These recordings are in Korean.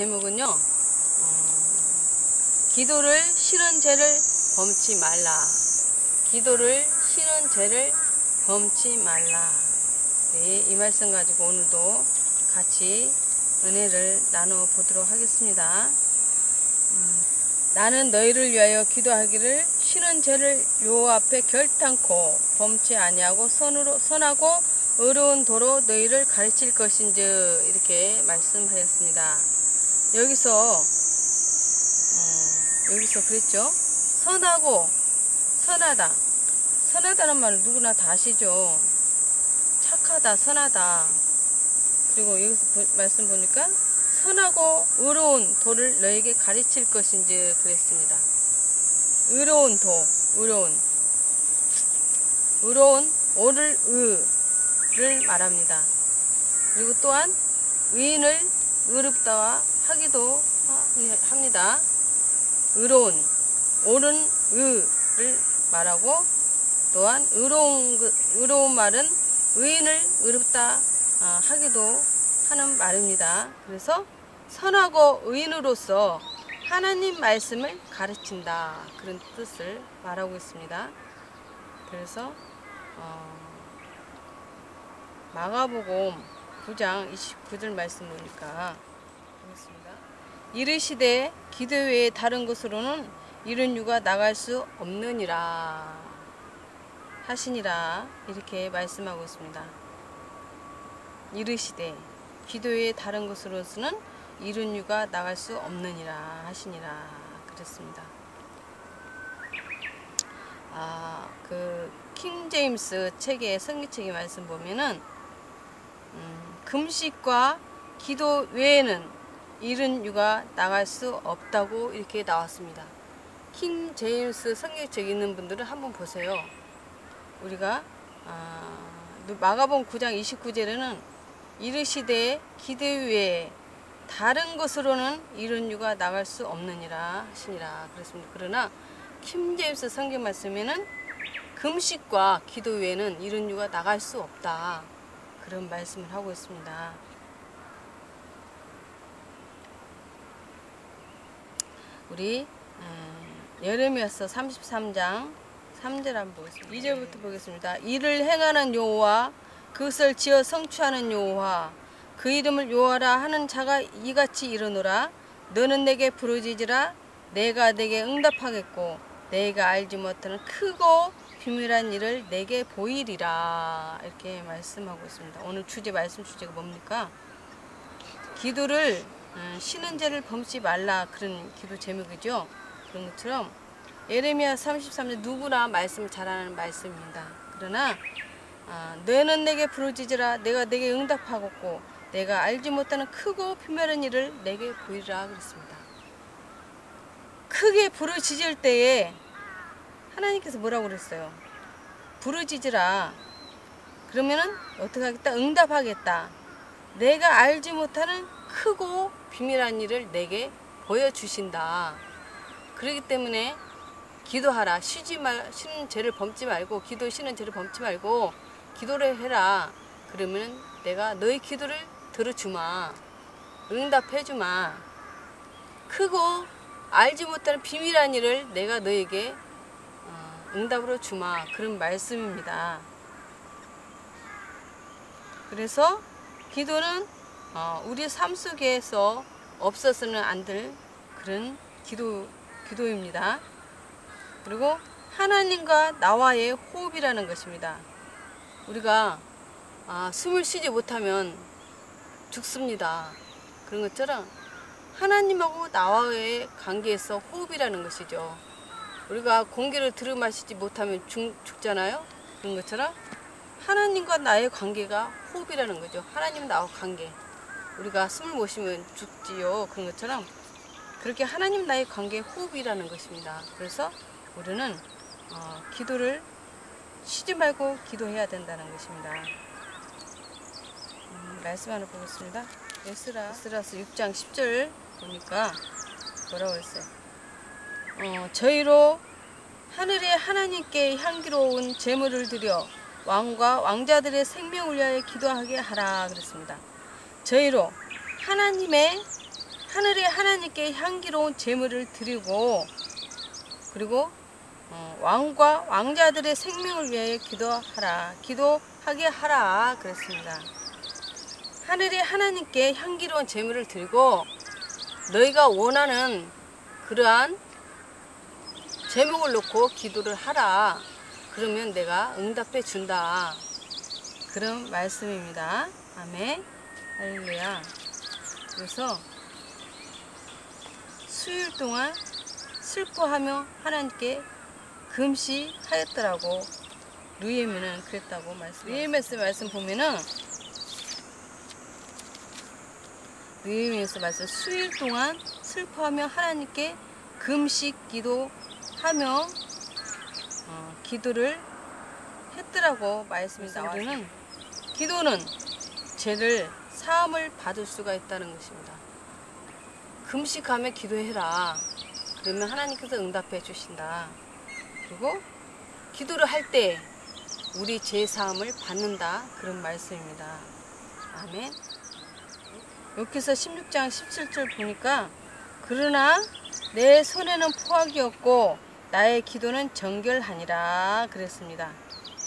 제목은요, 기도를 쉬는 죄를 범치 말라. 기도를 쉬는 죄를 범치 말라. 네, 이 말씀 가지고 오늘도 같이 은혜를 나눠보도록 하겠습니다. 나는 너희를 위하여 기도하기를 쉬는 죄를 요 앞에 결탄코 범치 아니하고 선하고 의로운 도로 너희를 가르칠 것인즉 이렇게 말씀하였습니다. 여기서 그랬죠. 선하고 선하다. 선하다는 말을 누구나 다 아시죠. 착하다, 선하다. 그리고 여기서 말씀 보니까 선하고 의로운 도를 너에게 가르칠 것인지 그랬습니다. 의로운 도, 의로운 오를 의를 말합니다. 그리고 또한 의인을 의롭다와 하기도 합니다. 의로운, 옳은 의를 말하고 또한 의로운 말은 의인을 의롭다 하기도 하는 말입니다. 그래서 선하고 의인으로서 하나님 말씀을 가르친다. 그런 뜻을 말하고 있습니다. 그래서 마가복음 9장 29절 말씀 보니까 보겠습니다. 이르시되 기도 외에 다른 곳으로는 이른 유가 나갈 수 없느니라 하시니라 이렇게 말씀하고 있습니다. 이르시되 기도 외에 다른 곳으로서는 이른 유가 나갈 수 없느니라 하시니라 그랬습니다. 그 킹제임스 책의 성기책의 말씀 보면은 금식과 기도 외에는 이른 유가 나갈 수 없다고 이렇게 나왔습니다. 킹제임스 성경책 있는 분들은 한번 보세요. 우리가 마가복음 9장 29절에는 이르시되 기도 외에 다른 것으로는 이른 유가 나갈 수 없느니라 하시니라 그랬습니다. 그러나 킹제임스 성경 말씀에는 금식과 기도 외에는 이른 유가 나갈 수 없다. 그런 말씀을 하고 있습니다. 우리 예레미야서 33장 3절 한번 보겠습니다. 2절부터 보겠습니다. 이를 행하는 여호와 그것을 지어 성취하는 여호와 그 이름을 여호와라 하는 자가 이같이 이르노라. 너는 내게 부르짖으라. 내가 내게 응답하겠고 내가 알지 못하는 크고 비밀한 일을 내게 보이리라. 이렇게 말씀하고 있습니다. 오늘 말씀 주제가 뭡니까? 기도를 쉬는 죄를 범치 말라. 그런 기도 제목이죠. 그런 것처럼 예레미야 33년 누구나 말씀을 잘하는 말씀입니다. 그러나 너는 내게 부르짖으라. 내가 내게 응답하겠고 내가 알지 못하는 크고 비밀한 일을 내게 보이리라 그랬습니다. 크게 부르짖을 때에 하나님께서 뭐라고 그랬어요? 부르짖으라. 그러면은 어떻게 하겠다? 응답하겠다. 내가 알지 못하는 크고 비밀한 일을 내게 보여주신다. 그렇기 때문에 기도하라. 쉬는 죄를 범치 말고 쉬는 죄를 범치 말고 기도를 해라. 그러면 내가 너의 기도를 들어주마. 응답해주마. 크고 알지 못하는 비밀한 일을 내가 너에게 응답으로 주마. 그런 말씀입니다. 그래서 기도는 우리 삶 속에서 없어서는 안 될 그런 기도입니다. 그리고 하나님과 나와의 호흡이라는 것입니다. 우리가 숨을 쉬지 못하면 죽습니다. 그런 것처럼 하나님하고 나와의 관계에서 호흡이라는 것이죠. 우리가 공기를 들이마시지 못하면 죽잖아요. 그런 것처럼 하나님과 나의 관계가 호흡이라는 거죠. 하나님 나와 관계. 우리가 숨을 못 쉬면 죽지요. 그런 것처럼 그렇게 하나님 나의 관계의 호흡이라는 것입니다. 그래서 우리는 기도를 쉬지 말고 기도해야 된다는 것입니다. 말씀 하나 보겠습니다. 에스라서 6장 10절 보니까 뭐라고 했어요? 저희로 하늘의 하나님께 향기로운 제물을 드려 왕과 왕자들의 생명을 위하여 기도하게 하라 그랬습니다. 저희로 하나님의 하늘의 하나님께 향기로운 제물을 드리고 그리고 왕과 왕자들의 생명을 위하여 기도하게 하라 그랬습니다. 하늘의 하나님께 향기로운 제물을 드리고 너희가 원하는 그러한 제목을 놓고 기도를 하라. 그러면 내가 응답해 준다. 그런 말씀입니다. 아멘. 할렐루야. 그래서 수일 동안 슬퍼하며 하나님께 금식하였더라고. 느헤미야는 그랬다고 느헤미야서 말씀 보면은 느헤미야서 말씀 수일 동안 슬퍼하며 하나님께 금식 기도하며 기도를 했더라고 말씀이 나와요. 기도는 죄를 사함을 받을 수가 있다는 것입니다. 금식하며 기도해라. 그러면 하나님께서 응답해 주신다. 그리고 기도를 할 때 우리 죄 사함을 받는다. 그런 말씀입니다. 아멘. 여기서 16장 17절 보니까 그러나 내 손에는 포악이 없고 나의 기도는 정결하니라 그랬습니다.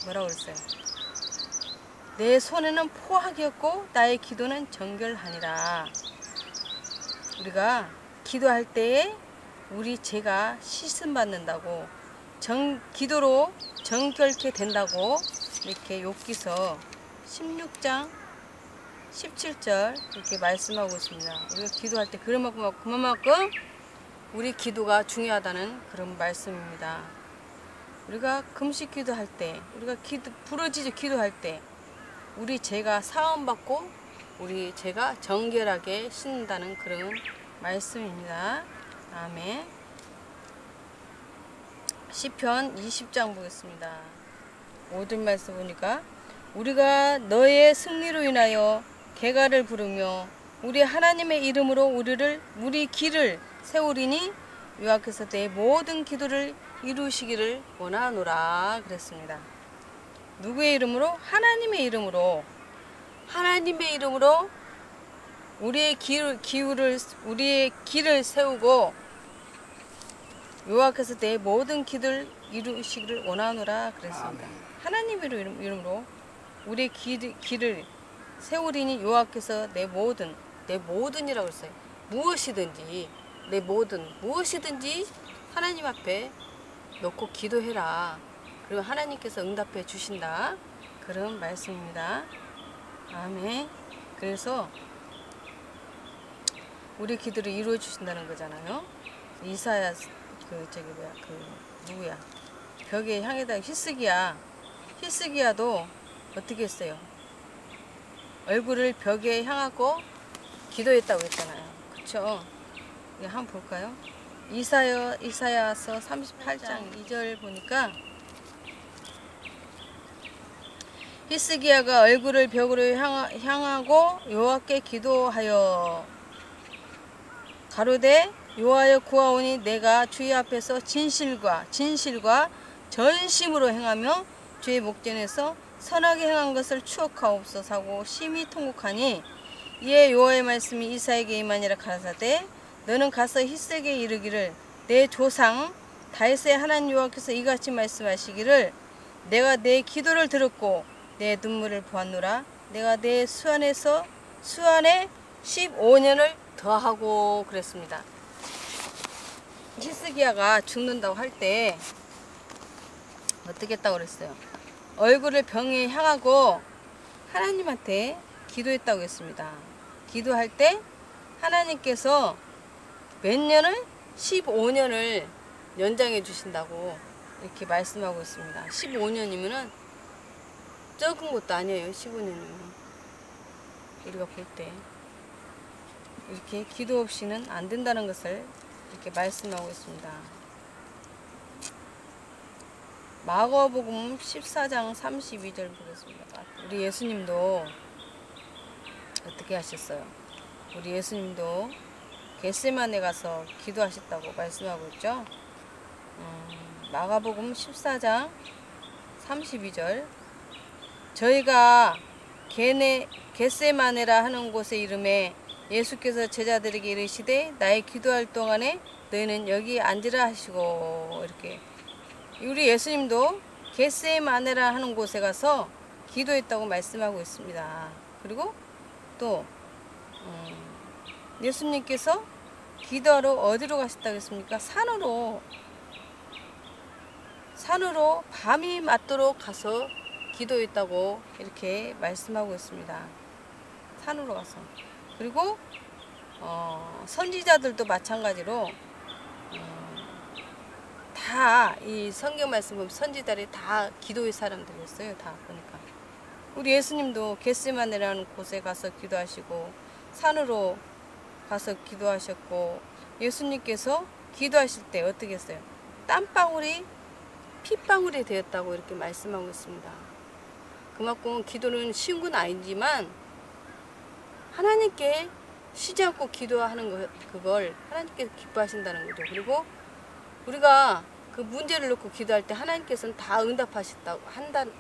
뭐라고 그랬어요? 내 손에는 포악이 없고 나의 기도는 정결하니라. 우리가 기도할 때에 우리 죄가 씻음 받는다고 기도로 정결케 된다고 이렇게 욥기서 16장 17절 이렇게 말씀하고 있습니다. 우리가 기도할 때 그만큼 우리 기도가 중요하다는 그런 말씀입니다. 우리가 금식 기도할 때 우리가 부르짖어 기도할 때 우리 죄가 사함받고 우리 죄가 정결하게 씻는다는 그런 말씀입니다. 아멘. 시편 20장 보겠습니다. 모든 말씀 보니까 우리가 너의 승리로 인하여 개가를 부르며 우리 하나님의 이름으로 우리 길을 세우리니 여호와께서 내 모든 기도를 이루시기를 원하노라 그랬습니다. 누구의 이름으로? 하나님의 이름으로. 하나님의 이름으로 우리의 길을 세우고 여호와께서 내 모든 기도를 이루시기를 원하노라 그랬습니다. 하나님의 이름으로 우리의 길을 세우리니 여호와께서 내 모든이라고 했어요. 무엇이든지 무엇이든지 하나님 앞에 놓고 기도해라. 그리고 하나님께서 응답해 주신다. 그런 말씀입니다. 아멘. 그래서 우리 기도를 이루어 주신다는 거잖아요. 이사야 누구야? 벽에 향해다 히스기야도 어떻게 했어요? 얼굴을 벽에 향하고 기도했다고 했잖아요. 그쵸? 한번 볼까요? 이사야서 38장 2절 보니까 히스기야가 얼굴을 벽으로 향하고 여호와께 기도하여 가로되 여호와여 구하오니 내가 주의 앞에서 진실과 전심으로 행하며 주의 목전에서 선하게 행한 것을 추억하옵소서 하고 심히 통곡하니 이에 여호와의 말씀이 이사야에게 임하니라 가라사대 너는 가서 히스기야에게 이르기를 내 조상 다윗의 하나님 여호와께서 이같이 말씀하시기를 내가 내 기도를 들었고 내 눈물을 보았노라. 내가 내 수안에 15년을 더하고 그랬습니다. 히스기야가 죽는다고 할 때 어떻게 했다고 그랬어요? 얼굴을 벽에 향하고 하나님한테 기도했다고 했습니다. 기도할 때 하나님께서 몇 년을? 15년을 연장해 주신다고 이렇게 말씀하고 있습니다. 15년이면은 적은 것도 아니에요. 15년이면 우리가 볼 때 이렇게 기도 없이는 안 된다는 것을 이렇게 말씀하고 있습니다. 마가복음 14장 32절 보겠습니다. 우리 예수님도 어떻게 하셨어요? 우리 예수님도 겟세마네 가서 기도하셨다고 말씀하고 있죠. 마가복음 14장 32절 저희가 겟세마네라 하는 곳의 이름에 예수께서 제자들에게 이르시되 나의 기도할 동안에 너희는 여기 앉으라 하시고, 이렇게 우리 예수님도 겟세마네라 하는 곳에 가서 기도했다고 말씀하고 있습니다. 그리고 또 예수님께서 기도하러 어디로 가셨다고 했습니까? 산으로 밤이 맞도록 가서 기도했다고 이렇게 말씀하고 있습니다. 산으로 가서. 그리고 선지자들도 마찬가지로 다 이 성경 말씀 보면 선지자들이 다 기도의 사람들이었어요. 다 보니까 우리 예수님도 겟세마네라는 곳에 가서 기도하시고 산으로 가서 기도하셨고, 예수님께서 기도하실 때 어떻게 했어요? 땀방울이 핏방울이 되었다고 이렇게 말씀하고 있습니다. 그만큼 기도는 쉬운 건 아니지만 하나님께 쉬지 않고 기도하는 그걸 하나님께서 기뻐하신다는 거죠. 그리고 우리가 그 문제를 놓고 기도할 때 하나님께서는 다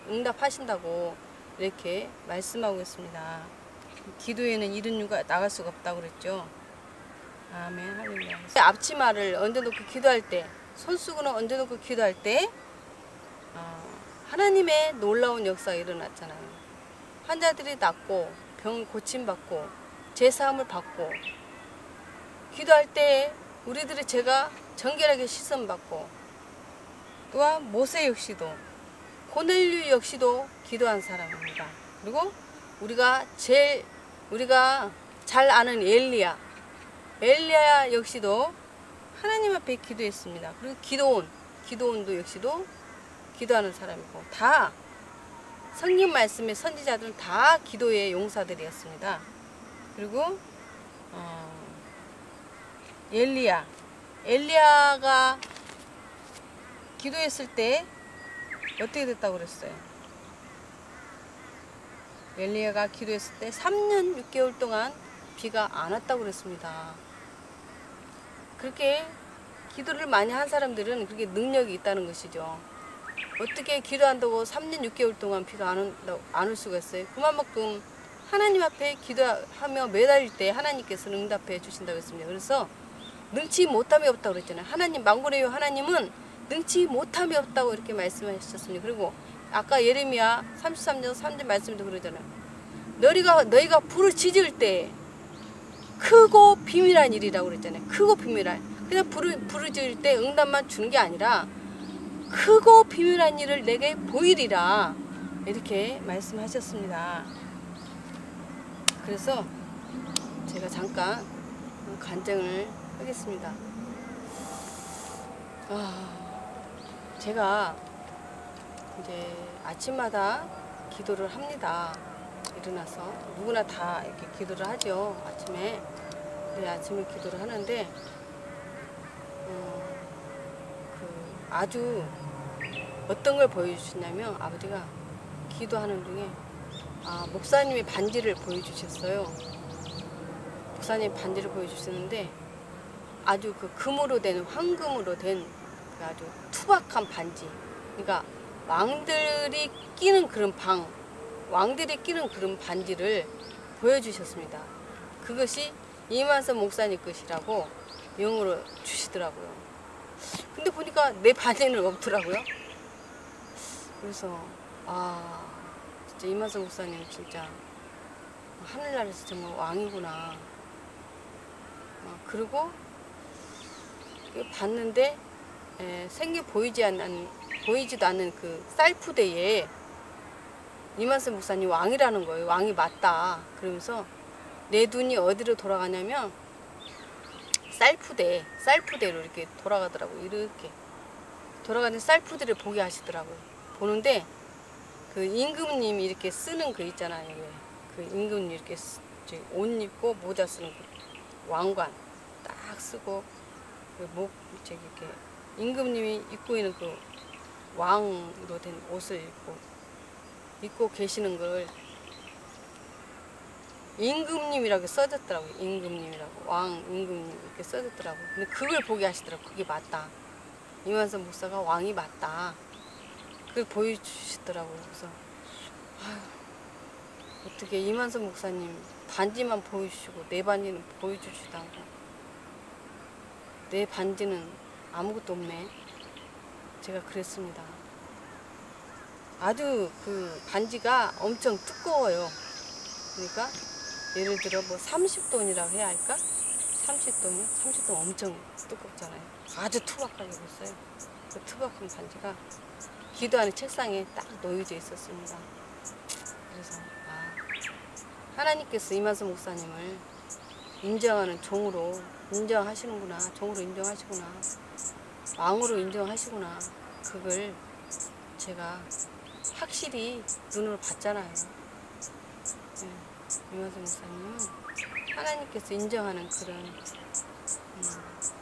응답하신다고 이렇게 말씀하고 있습니다. 기도에는 이런 이유가 나갈 수가 없다고 그랬죠. 아멘, 할렐루야. 앞치마를 얹어놓고 기도할 때, 손수건을 얹어놓고 기도할 때 하나님의 놀라운 역사가 일어났잖아요. 환자들이 낫고 병 고침받고 제사함을 받고, 기도할 때 우리들의 죄가 정결하게 씻음받고, 또한 모세 역시도, 고넬류 역시도 기도한 사람입니다. 그리고 우리가 잘 아는 엘리야 역시도 하나님 앞에 기도했습니다. 그리고 기도원도 역시도 기도하는 사람이고, 다 성경 말씀의 선지자들은 다 기도의 용사들이었습니다. 그리고 엘리야가 기도했을 때 어떻게 됐다고 그랬어요? 엘리야가 기도했을 때 3년 6개월 동안 비가 안 왔다고 그랬습니다. 그렇게 기도를 많이 한 사람들은 그렇게 능력이 있다는 것이죠. 어떻게 기도한다고 3년 6개월 동안 비가 안 올 수가 있어요? 그만큼 하나님 앞에 기도하며 매달릴 때 하나님께서는 응답해 주신다고 했습니다. 그래서 능치 못함이 없다고 그랬잖아요. 하나님, 망군의 하나님은 능치 못함이 없다고 이렇게 말씀하셨습니다. 그리고 아까 예레미야 33장 3절 말씀도 그러잖아요. 너희가 불을 지질 때 크고 비밀한 일이라고 그랬잖아요. 크고 비밀한. 그냥 불을 지을 때 응답만 주는 게 아니라 크고 비밀한 일을 내게 보이리라, 이렇게 말씀하셨습니다. 그래서 제가 잠깐 간증을 하겠습니다. 제가 이제 아침마다 기도를 합니다. 일어나서 누구나 다 이렇게 기도를 하죠. 아침에. 네, 아침에 기도를 하는데 아주 어떤 걸 보여주시냐면, 아버지가 기도하는 중에 목사님의 반지를 보여주셨어요. 목사님 반지를 보여주셨는데 아주 그 금으로 된, 황금으로 된 아주 투박한 반지. 그러니까 왕들이 끼는 그런 반지를 보여주셨습니다. 그것이 이만선 목사님 것이라고 영어로 주시더라고요. 근데 보니까 내 반지는 없더라고요. 그래서 진짜 이만선 목사님 진짜 하늘나라에서 정말 왕이구나. 그리고 봤는데 보이지도 않는 그 쌀푸대에 이만선 목사님 왕이라는 거예요. 왕이 맞다. 그러면서 내 눈이 어디로 돌아가냐면 쌀푸대로 이렇게 돌아가더라고요. 이렇게 돌아가는 쌀푸대를 보게 하시더라고요. 보는데 그 임금님이 이렇게 쓰는 그 있잖아요. 그 임금님 이렇게 옷 입고 모자 쓰는 그 왕관 딱 쓰고 그 이렇게 임금님이 입고 있는 그 왕으로 된 옷을 입고 계시는 걸 임금님이라고 써졌더라고요. 임금님이라고, 왕 임금님 이렇게 써졌더라고요. 근데 그걸 보게 하시더라고요. 그게 맞다. 이만선 목사가 왕이 맞다. 그걸 보여주시더라고요. 그래서 어떻게 이만선 목사님 반지만 보여주시고 내 반지는 보여주지도 않고 내 반지는 아무것도 없네. 제가 그랬습니다. 아주 그 반지가 엄청 두꺼워요. 그러니까 예를 들어 뭐 30돈이라고 해야 할까? 30돈이요? 30돈 엄청 두껍잖아요. 아주 투박하게 봤어요. 그 투박한 반지가 기도하는 책상에 딱 놓여져 있었습니다. 그래서 하나님께서 이만수 목사님을 인정하는 종으로 인정하시는구나. 종으로 인정하시구나. 왕으로 인정하시구나. 그걸 제가 확실히 눈으로 봤잖아요. 네, 이만수 목사님은 하나님께서 인정하는 그런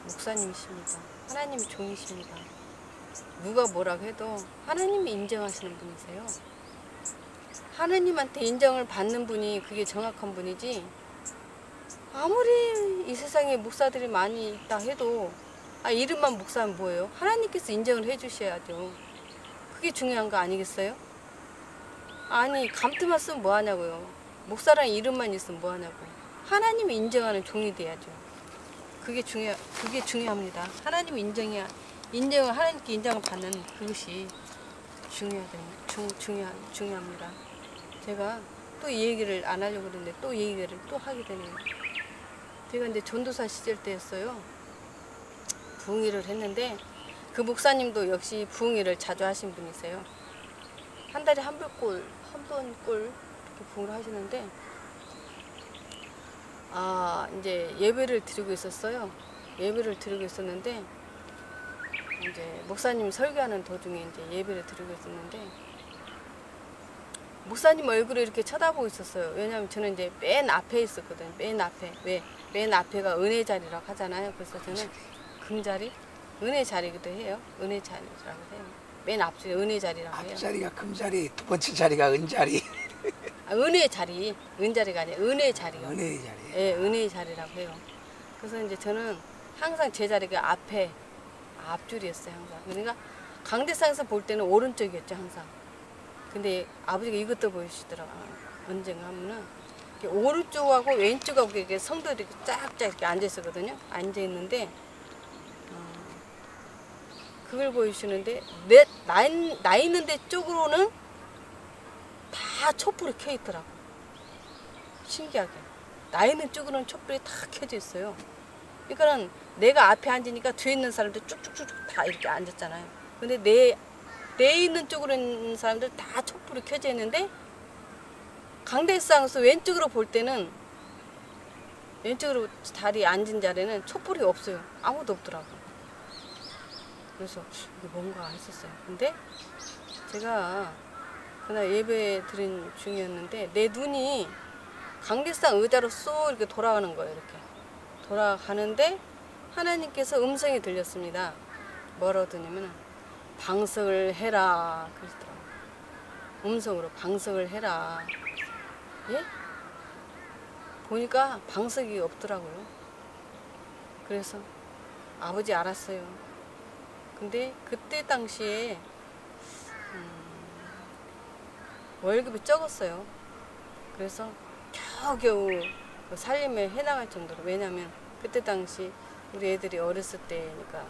목사님이십니다. 하나님의 종이십니다. 누가 뭐라고 해도 하나님이 인정하시는 분이세요. 하나님한테 인정을 받는 분이 그게 정확한 분이지, 아무리 이 세상에 목사들이 많이 있다 해도 이름만 목사면 뭐예요? 하나님께서 인정을 해주셔야죠. 그게 중요한 거 아니겠어요? 아니 감투만 쓰면 뭐하냐고요. 목사랑 이름만 있으면 뭐하냐고. 하나님이 인정하는 종이 돼야죠. 그게 중요합니다. 하나님 인정을 하나님께 인정을 받는 그것이 중요합니다. 제가 또 이 얘기를 안 하려고 그랬는데 또 이 얘기를 또 하게 되네요. 제가 이제 전도사 시절 때였어요. 부흥회를 했는데 그 목사님도 역시 부흥회를 자주 하신 분이세요. 한 달에 한 번꼴 이렇게 부흥을 하시는데 이제 예배를 드리고 있었어요. 예배를 드리고 있었는데 이제 목사님이 설교하는 도중에 이제 예배를 드리고 있었는데 목사님 얼굴을 이렇게 쳐다보고 있었어요. 왜냐하면 저는 이제 맨 앞에 있었거든요. 맨 앞에. 왜? 맨 앞에가 은혜 자리라고 하잖아요. 그래서 저는 금자리? 은혜 자리기도 해요. 은혜 자리라고 해요. 맨 앞줄이 은혜 자리라고 해요. 앞자리가 금자리, 두 번째 자리가 은자리. 은혜 자리. 은자리가 아니라 은혜 자리요. 은혜 자리. 예, 은혜 자리라고 해요. 그래서 이제 저는 항상 제 자리가 앞줄이었어요. 항상. 그러니까 강대상에서 볼 때는 오른쪽이었죠. 항상. 근데 아버지가 이것도 보여주시더라고요. 언젠가 하면은 오른쪽하고 왼쪽하고 이렇게 성도들이 쫙쫙 이렇게 앉아 있었거든요. 앉아 있는데 그걸 보여주시는데 나 있는 데 쪽으로는 다 촛불이 켜 있더라고. 신기하게. 나 있는 쪽으로는 촛불이 다 켜져 있어요. 그러니까는 내가 앞에 앉으니까 뒤에 있는 사람들 쭉쭉쭉 다 이렇게 앉았잖아요. 근데 내 있는 쪽으로 있는 사람들 다 촛불이 켜져 있는데 강대상에서 왼쪽으로 볼 때는 왼쪽으로 다리 앉은 자리는 촛불이 없어요. 아무도 없더라고. 그래서 이게 뭔가 했었어요. 근데 제가 그날 예배 드린 중이었는데 내 눈이 강대상 의자로 쏙 이렇게 돌아가는 거예요. 이렇게 돌아가는데 하나님께서 음성이 들렸습니다. 뭐라고 들냐면 방석을 해라 그러시더라고요. 음성으로 방석을 해라. 예? 보니까 방석이 없더라고요. 그래서 아버지 알았어요. 근데 그때 당시에 월급이 적었어요. 그래서 겨우겨우 그 살림을 해나갈 정도로. 왜냐면 그때 당시 우리 애들이 어렸을 때니까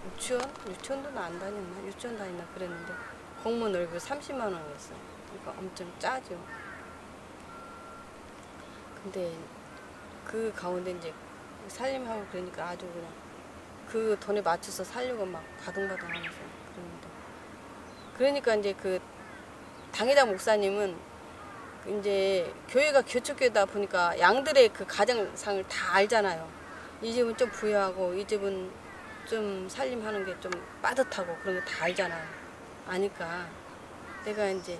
유치원도 안 다녔나? 유치원 다녔나 그랬는데 공무원 월급 30만 원이었어요. 그러니까 엄청 짜죠. 근데 그 가운데 이제 살림하고 그러니까 아주 그냥 그 돈에 맞춰서 살려고 막 바둥바둥 하면서 그러는데, 그러니까 이제 그 당회장 목사님은 이제 교회가 교축교회다 보니까 양들의 그 가정상을 다 알잖아요. 이 집은 좀 부유하고 이 집은 좀 살림하는 게 좀 빠듯하고 그런 거 다 알잖아요. 아니까 내가 이제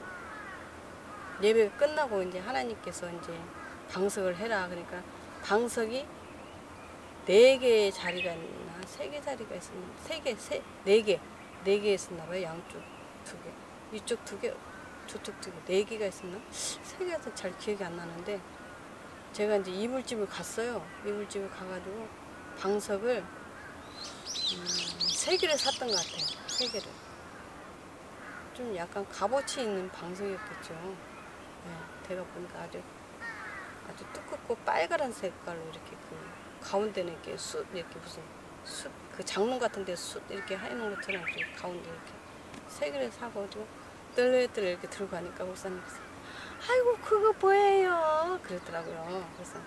예배가 끝나고 이제 하나님께서 이제 방석을 해라. 그러니까 방석이 4개의 자리가 있나 3개 자리가 있었나 4개 있었나 봐요. 양쪽 2개, 이쪽 2개, 저쪽 2개, 4개가 있었나? 3개여서 잘 기억이 안 나는데 제가 이제 이불집을 갔어요. 이불집을 가가지고 방석을 3개를 샀던 것 같아요. 3개를. 좀 약간 값어치 있는 방석이었겠죠. 네, 제가 보니까 아주 아주 두껍고 빨간 색깔로 이렇게 그 가운데는 이렇게 숯 이렇게 무슨 숯 그 장롱 같은데 숯 이렇게 해놓은 것처럼 이렇게 가운데 이렇게 세 개를 사가지고 뜰레뜰레 이렇게 들고 가니까 목사님께서 아이고 그거 뭐예요? 그랬더라고요. 그래서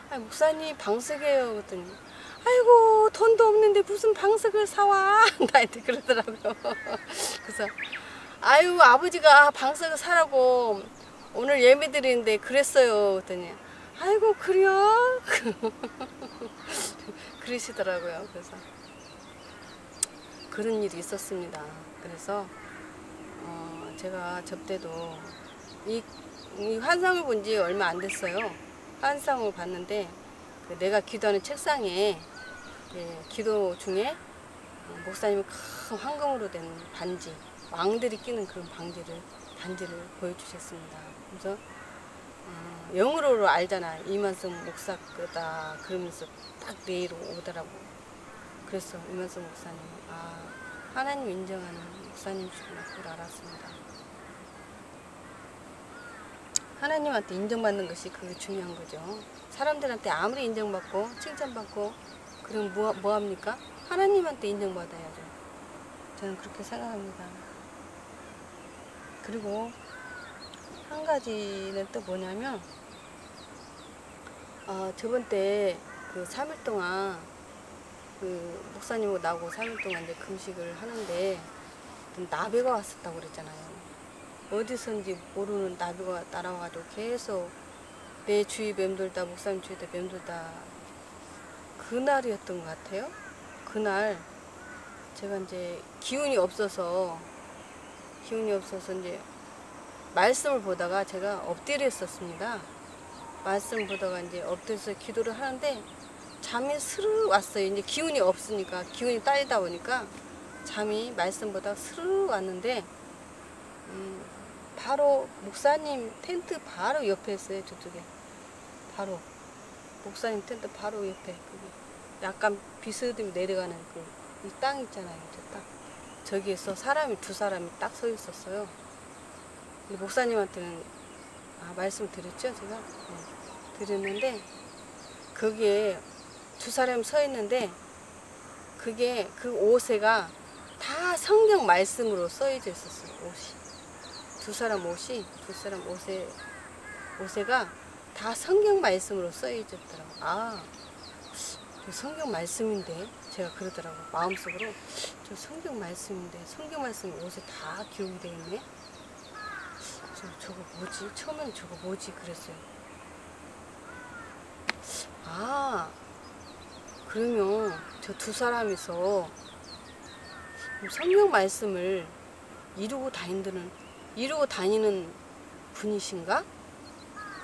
아 목사님 방석이에요. 그랬더니 아이고 돈도 없는데 무슨 방석을 사와? 나한테 그러더라고요. 그래서 아유 아버지가 방석을 사라고 오늘 예배 드리는데 그랬어요. 그랬더니 아이고 그래요? 그러시더라고요. 그래서 그런 일이 있었습니다. 그래서 제가 접대도 이 환상을 본 지 얼마 안 됐어요. 환상을 봤는데 그 내가 기도하는 책상에 기도 중에 목사님이 큰 황금으로 된 반지, 왕들이 끼는 그런 반지를 보여주셨습니다. 그래서 영어로 알잖아. 이만성 목사 거다 그러면서 딱 내일 오더라고. 그래서 이만성 목사님 하나님 인정하는 목사님이시구나 그걸 알았습니다. 하나님한테 인정받는 것이 그게 중요한 거죠. 사람들한테 아무리 인정받고 칭찬받고 그럼 뭐 합니까? 하나님한테 인정받아야죠. 저는 그렇게 생각합니다. 그리고 한 가지는 또 뭐냐면 저번 때 그 3일 동안 그 목사님하고 나하고 3일 동안 이제 금식을 하는데 나비가 왔었다고 그랬잖아요. 어디선지 모르는 나비가 날아와가지고 계속 내 주위 맴돌다 목사님 주위에 맴돌다 그날이었던 것 같아요. 그날 제가 이제 기운이 없어서 이제 말씀을 보다가 제가 엎드려 있었습니다. 말씀을 보다가 이제 엎드려서 기도를 하는데 잠이 스르르 왔어요. 이제 기운이 없으니까 기운이 딸리다 보니까 잠이 말씀 보다가 스르르 왔는데 바로 목사님 텐트 바로 옆에 있어요. 저쪽에 바로 목사님 텐트 바로 옆에 약간 비스듬히 내려가는 이 땅 있잖아요. 저 땅 저기에서 두 사람이 딱 서 있었어요. 목사님한테는 말씀 드렸죠. 제가 드렸는데 거기에 두 사람이 서 있는데 그게 그 옷에가 다 성경 말씀으로 써져 있었어요. 두 사람 옷에가 다 성경 말씀으로 써있더라고요. 저 성경 말씀인데 제가 그러더라고요. 마음속으로 저 성경 말씀인데 성경 말씀이 옷에 다 기록이 되어 있네. 저거 뭐지? 처음에는 저거 뭐지? 그랬어요. 그러면 저 두 사람이서 성경 말씀을 이루고 다니는 분이신가?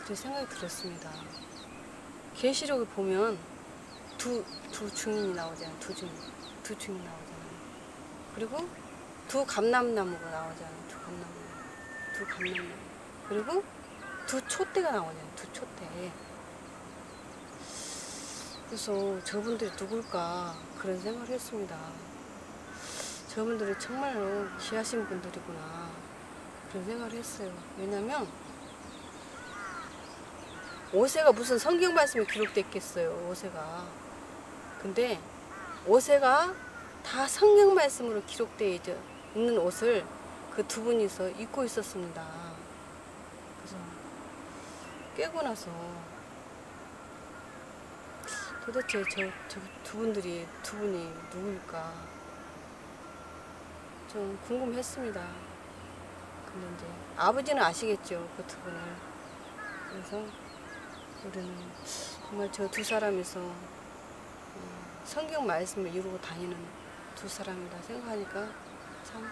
그런 생각이 들었습니다. 계시록에 보면 두 증인이 나오잖아요. 두 증인 나오잖아요. 그리고 두 감람나무가 나오잖아요. 두 감람나무. 그리고 두 촛대가 나오잖아요. 두 촛대. 그래서 저분들이 누굴까 그런 생각을 했습니다. 저분들이 정말로 귀하신 분들이구나 그런 생각을 했어요. 왜냐면 옷에가 무슨 성경 말씀이 기록됐겠어요. 옷에가. 근데 옷에가 다 성경 말씀으로 기록되어 있는 옷을 그 두 분이서 입고 있었습니다. 그래서 깨고 나서 도대체 저 두 분이 누구일까 좀 궁금했습니다. 근데 이제 아버지는 아시겠죠. 그 두 분을. 그래서 우리는 정말 저 두 사람에서 성경 말씀을 이루고 다니는 두 사람이다 생각하니까 참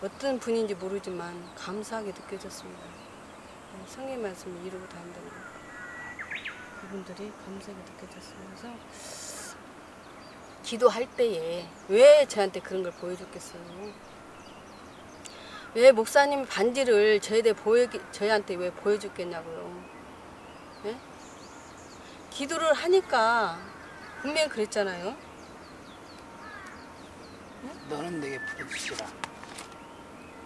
어떤 분인지 모르지만 감사하게 느껴졌습니다. 성경 말씀을 이루고 다닌다는 거. 그분들이 감사하게 느껴졌습니다. 그래서 기도할 때에 왜 저한테 그런 걸 보여줬겠어요? 왜 목사님 반지를 저희한테 왜 보여줬겠냐고요? 네? 기도를 하니까 분명히 그랬잖아요. 네? 너는 내게 부르짖으라.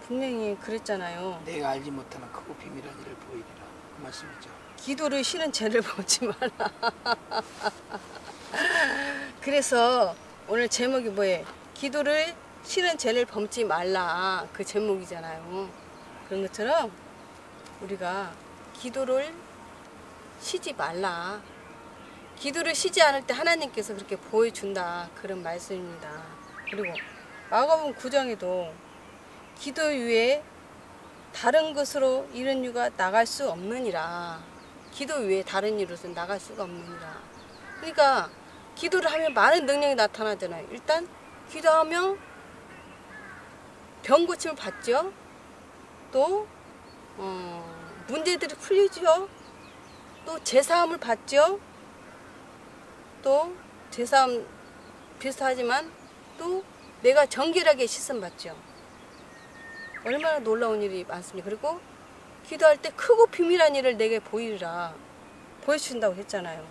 분명히 그랬잖아요. 내가 알지 못하는 크고 비밀한 일을 보이리라. 그 말씀이죠. 기도를 싫은 죄를 범치 마라. 그래서 오늘 제목이 뭐예요? 기도를 싫은 죄를 범치 말라. 그 제목이잖아요. 그런 것처럼 우리가 기도를 쉬지 말라. 기도를 쉬지 않을 때 하나님께서 그렇게 보여준다. 그런 말씀입니다. 그리고 마가복음 9장에도 기도 외에 다른 것으로 이런 이유가 나갈 수 없느니라. 기도 외에 다른 이유로서는 나갈 수가 없느니라. 그러니까 기도를 하면 많은 능력이 나타나잖아요. 일단 기도하면 병 고침을 받죠. 또 문제들이 풀리죠. 또 제사함을 받죠. 또 제사함 비슷하지만 또 내가 정결하게 씻음 받죠. 얼마나 놀라운 일이 많습니까? 그리고 기도할 때 크고 비밀한 일을 내게 보이리라. 보여주신다고 했잖아요.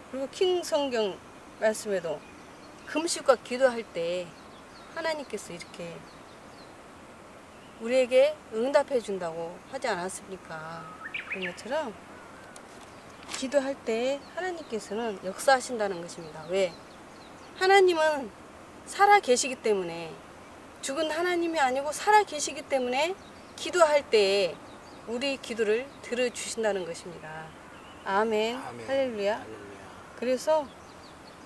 그리고 킹 성경 말씀에도 금식과 기도할 때 하나님께서 이렇게 우리에게 응답해 준다고 하지 않았습니까? 그런 것처럼 기도할 때 하나님께서는 역사하신다는 것입니다. 왜? 하나님은 살아 계시기 때문에, 죽은 하나님이 아니고 살아 계시기 때문에 기도할 때 우리 기도를 들어주신다는 것입니다. 아멘. 아멘. 할렐루야. 할렐루야. 그래서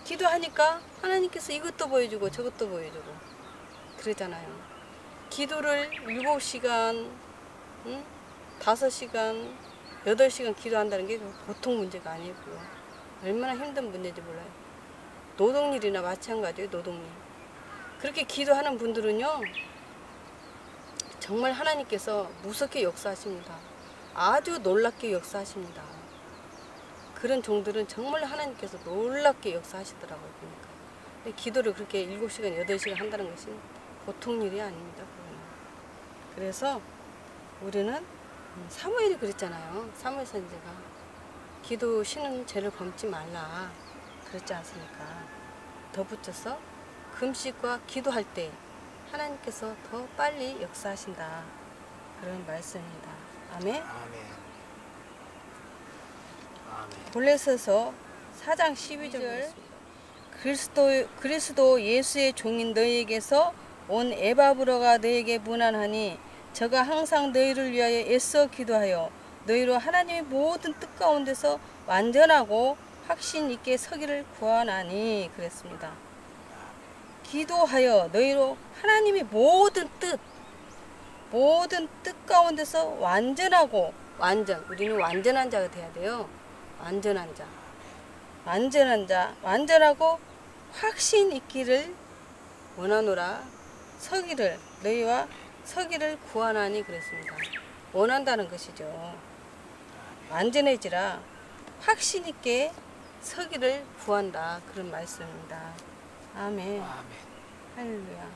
기도하니까 하나님께서 이것도 보여주고 저것도 보여주고 그러잖아요. 기도를 7시간, 5시간, 8시간 기도한다는 게 보통 문제가 아니고요. 얼마나 힘든 문제인지 몰라요. 노동일이나 마찬가지예요. 노동일. 그렇게 기도하는 분들은요, 정말 하나님께서 무섭게 역사하십니다. 아주 놀랍게 역사하십니다. 그런 종들은 정말 하나님께서 놀랍게 역사하시더라고요. 보니까. 근데 기도를 그렇게 7시간, 8시간 한다는 것이 보통 일이 아닙니다. 그거는. 그래서 우리는 사무엘이 그랬잖아요. 사무엘 선지자가 기도 쉬는 죄를 범치 말라 그랬지 않습니까? 덧붙여서 금식과 기도할 때 하나님께서 더 빨리 역사하신다. 그런 말씀입니다. 아멘. 아멘. 아멘. 골로새서 4장 12절 그리스도 예수의 종인 너희에게서 온 에바브로가 너희에게 문안하니 저가 항상 너희를 위하여 애써 기도하여 너희로 하나님의 모든 뜻 가운데서 완전하고 확신 있게 서기를 구하나니 그랬습니다. 기도하여 너희로 하나님의 모든 뜻 가운데서 완전하고 우리는 완전한 자가 돼야 돼요. 완전한 자 완전하고 확신 있기를 원하노라. 너희와 서기를 구하나니 그랬습니다. 원한다는 것이죠. 완전해지라 확신 있게 서기를 구한다. 그런 말씀입니다. 아멘. 아멘. 할렐루야.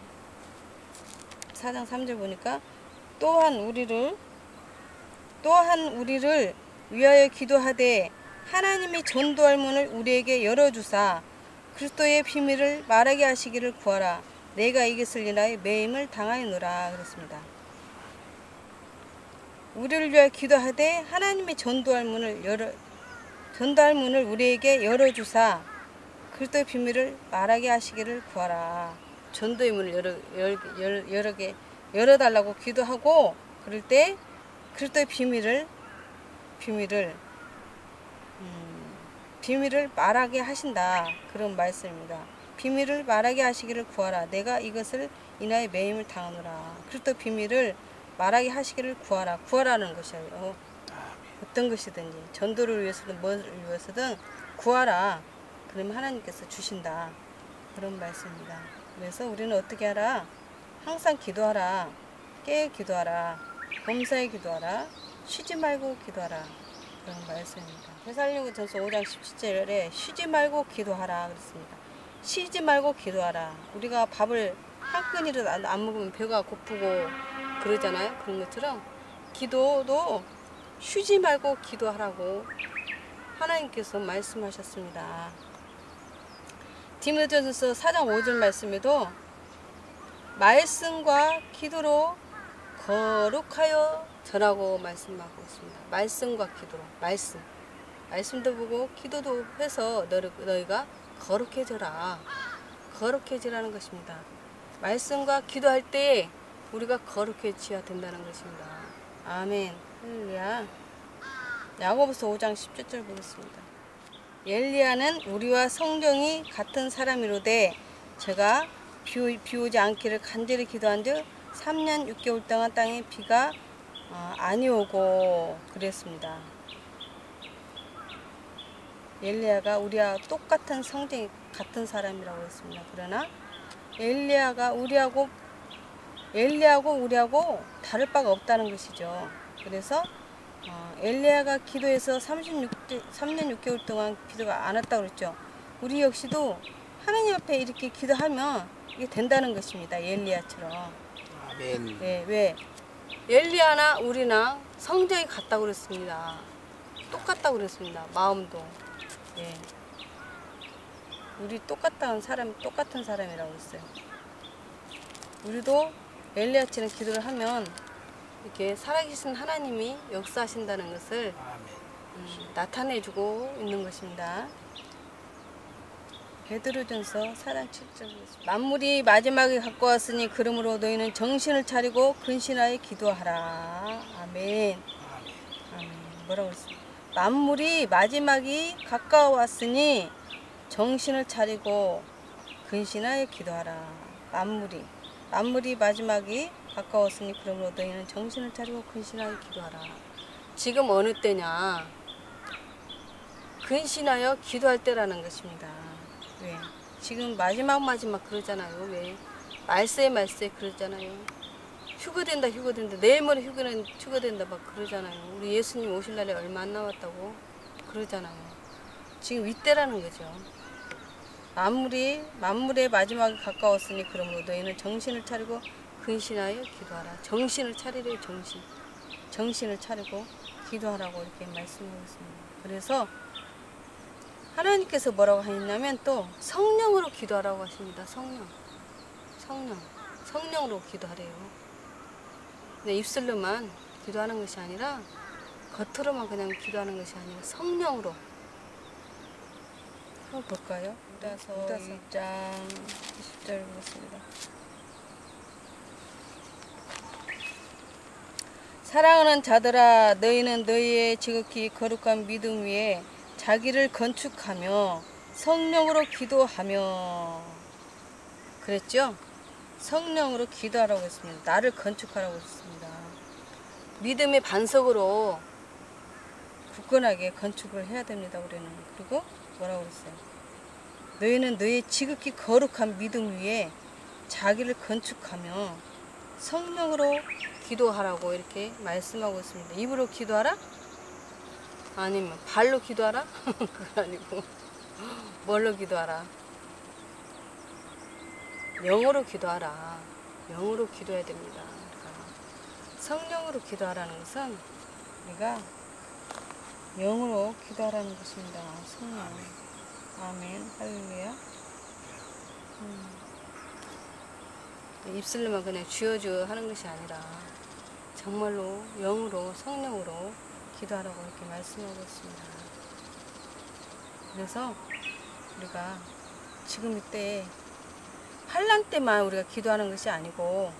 4장 3절 보니까 또한 우리를 위하여 기도하되 하나님이 전도할 문을 우리에게 열어주사 그리스도의 비밀을 말하게 하시기를 구하라. 내가 이것을 인하여 매임을 당하였노라 그랬습니다. 우리를 위하여 기도하되 하나님이 전도할 문을 우리에게 열어주사 그리스도의 비밀을 말하게 하시기를 구하라. 전도의 문을 여러 개 열어달라고 기도하고 그럴 때 그리스도의 비밀을 말하게 하신다. 그런 말씀입니다. 비밀을 말하게 하시기를 구하라. 내가 이것을 인하여 매임을 당하노라. 그리스도 비밀을 말하게 하시기를 구하라. 구하라는 것이에요. 어떤 것이든지 전도를 위해서든 뭘 위해서든 구하라. 그러면 하나님께서 주신다. 그런 말씀입니다. 그래서 우리는 어떻게 하라? 항상 기도하라. 깨어 기도하라. 범사에 기도하라. 쉬지 말고 기도하라. 그런 말씀입니다. 데살로니가전서 5장 17절에 쉬지 말고 기도하라 그랬습니다. 쉬지 말고 기도하라. 우리가 밥을 한 끼니라도 안 먹으면 배가 고프고 그러잖아요. 그런 것처럼 기도도 쉬지 말고 기도하라고 하나님께서 말씀하셨습니다. 디모데전서 4장 5절 말씀에도 말씀과 기도로 거룩하여 전하고 말씀하고 있습니다. 말씀과 기도로. 말씀도 보고 기도도 해서 너희가 거룩해져라. 거룩해지라는 것입니다. 말씀과 기도할 때 우리가 거룩해져야 된다는 것입니다. 아멘. 할렐루야. 야고보서 5장 10절 보겠습니다. 엘리야는 우리와 성정이 같은 사람이로되 제가 비 오지 않기를 간절히 기도한즉 3년 6개월 동안 땅에 비가 아니오고 그랬습니다. 엘리야가 우리와 똑같은 성정이 같은 사람이라고 했습니다. 그러나 엘리야가 우리하고 다를 바가 없다는 것이죠. 그래서 엘리야가 기도해서 3년 6개월 동안 기도가 안 왔다고 그랬죠. 우리 역시도 하나님 앞에 이렇게 기도하면 이게 된다는 것입니다. 엘리야처럼. 아멘. 네, 왜? 엘리야나 우리나 성정이 같다고 그랬습니다. 똑같다고 그랬습니다. 마음도. 예. 우리 똑같은 사람이라고 했어요. 우리도 엘리야처럼 기도를 하면 이렇게 살아계신 하나님이 역사하신다는 것을 나타내주고 있는 것입니다. 베드로전서 4장 7절. 만물이 마지막에 갖고 왔으니 그러므로 너희는 정신을 차리고 근신하여 기도하라. 아멘. 아멘. 뭐라고 했어요? 만물이 마지막이 가까워 왔으니 정신을 차리고 근신하여 기도하라. 만물이 마지막이 가까웠으니 그러므로 너희는 정신을 차리고 근신하여 기도하라. 지금 어느 때냐? 근신하여 기도할 때라는 것입니다. 왜? 지금 마지막 그러잖아요. 왜? 말세 그러잖아요. 휴거된다 내일 모레 휴거된다 막 그러잖아요. 우리 예수님 오실 날에 얼마 안 남았다고 그러잖아요. 지금 이때라는 거죠. 만물의 마지막이 가까웠으니 그러므로 너희는 정신을 차리고 근신하여 기도하라. 정신을 차리래요. 정신을 차리고 기도하라고 이렇게 말씀하고 있습니다. 그래서 하나님께서 뭐라고 하셨냐면 또 성령으로 기도하라고 하십니다. 성령으로 기도하래요. 근데 입술로만 기도하는 것이 아니라 겉으로만 그냥 기도하는 것이 아니라 성령으로. 한번 볼까요? 유다서 2장 20절 보겠습니다. 사랑하는 자들아 너희는 너희의 지극히 거룩한 믿음 위에 자기를 건축하며 성령으로 기도하며 그랬죠? 성령으로 기도하라고 했습니다. 나를 건축하라고 했습니다. 믿음의 반석으로 굳건하게 건축을 해야 됩니다. 우리는. 그리고 뭐라고 그랬어요? 너희는 너희 지극히 거룩한 믿음 위에 자기를 건축하며 성령으로 기도하라고 이렇게 말씀하고 있습니다. 입으로 기도하라? 아니면 발로 기도하라? 그거 아니고 뭘로 기도하라? 영으로 기도하라. 영으로 기도해야 됩니다. 그러니까 성령으로 기도하라는 것은 우리가 영으로 기도하라는 것입니다. 성령. 아멘. 할렐루야. 입술로만 그냥 주여 하는 것이 아니라 정말로 영으로 성령으로 기도하라고 이렇게 말씀하고 있습니다. 그래서 우리가 지금 이때 환난 때만 우리가 기도하는 것이 아니고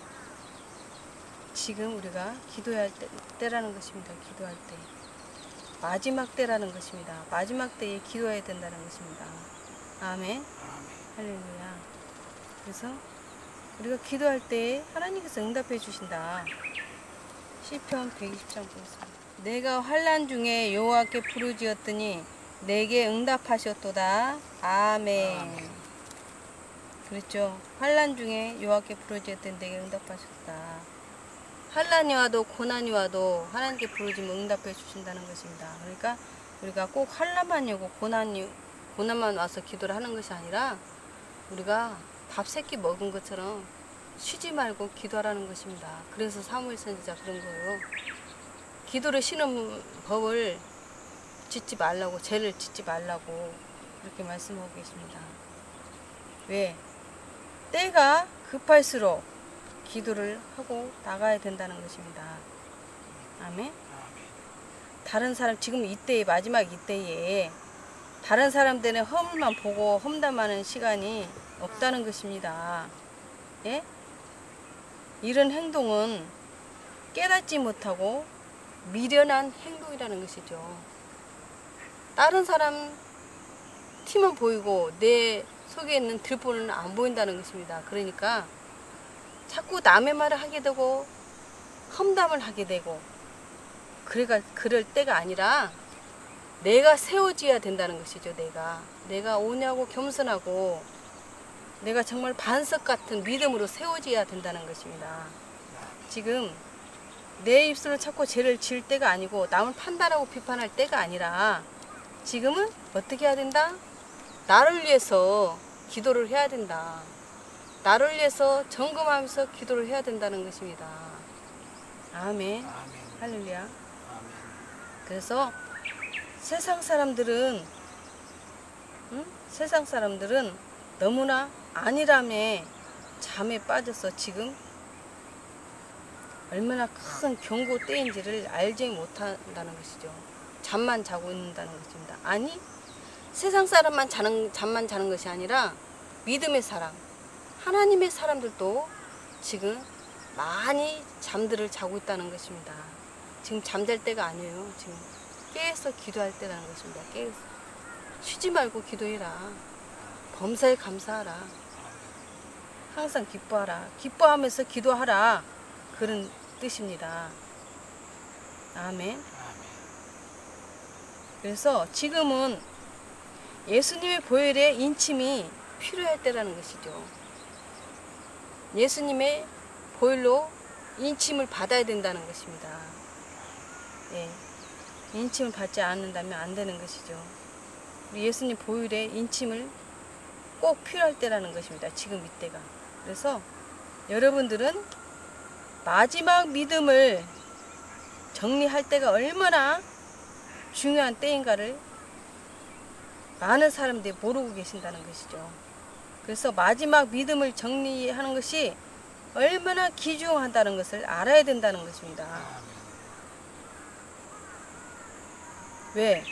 지금 우리가 기도할 때라는 것입니다. 기도할 때. 마지막 때라는 것입니다. 마지막 때에 기도해야 된다는 것입니다. 아멘. 할렐루야. 그래서 우리가 기도할 때 하나님께서 응답해 주신다. 시편 120장 보겠습니다. 내가 환난 중에 여호와께 부르짖었더니 내게 응답하셨도다. 아멘. 그렇죠. 환난 중에 여호와께 부르짖었더니 내게 응답하셨다. 환난이 와도 고난이 와도 하나님께 부르짖으면 응답해 주신다는 것입니다. 그러니까 우리가 꼭 환난만이 오고 고난만 와서 기도를 하는 것이 아니라 우리가 밥 세 끼 먹은 것처럼 쉬지 말고 기도하라는 것입니다. 그래서 사무엘 선지자 그런 거예요. 기도를 쉬는 법을 짓지 말라고, 죄를 짓지 말라고 그렇게 말씀하고 계십니다. 왜? 때가 급할수록 기도를 하고 나가야 된다는 것입니다. 아멘. 다른 사람 지금 이때에 마지막 이때에 다른 사람들의 허물만 보고 험담하는 시간이 없다는 것입니다. 예? 이런 행동은 깨닫지 못하고 미련한 행동이라는 것이죠. 다른 사람 티만 보이고 내 속에 있는 들보는 안 보인다는 것입니다. 그러니까 자꾸 남의 말을 하게 되고 험담을 하게 되고 그럴 때가 아니라 내가 세워져야 된다는 것이죠. 내가 온유하고 겸손하고 내가 정말 반석 같은 믿음으로 세워져야 된다는 것입니다. 지금 내 입술로 자꾸 죄를 지을 때가 아니고 남을 판단하고 비판할 때가 아니라 지금은 어떻게 해야 된다? 나를 위해서 기도를 해야 된다. 나를 위해서 점검하면서 기도를 해야 된다는 것입니다. 아멘. 할렐루야. 그래서 세상 사람들은 너무나 안일함에 잠에 빠져서 지금 얼마나 큰 경고 때인지를 알지 못한다는 것이죠. 잠만 자고 있는다는 것입니다. 아니 세상 사람만 잠만 자는 것이 아니라 믿음의 사람, 하나님의 사람들도 지금 많이 잠들을 자고 있다는 것입니다. 지금 잠잘 때가 아니에요. 지금 깨어서 기도할 때라는 것입니다. 깨어서 쉬지 말고 기도해라. 범사에 감사하라. 항상 기뻐하라. 기뻐하면서 기도하라. 그런 뜻입니다. 아멘. 그래서 지금은 예수님의 보혈의 인침이 필요할 때라는 것이죠. 예수님의 보혈로 인침을 받아야 된다는 것입니다. 예, 인침을 받지 않는다면 안 되는 것이죠. 우리 예수님 보혈의 인침을 꼭 필요할 때라는 것입니다. 지금 이때가. 그래서 여러분들은 마지막 믿음을 정리할 때가 얼마나 중요한 때인가를 많은 사람들이 모르고 계신다는 것이죠. 그래서 마지막 믿음을 정리하는 것이 얼마나 귀중하다는 것을 알아야 된다는 것입니다. 왜?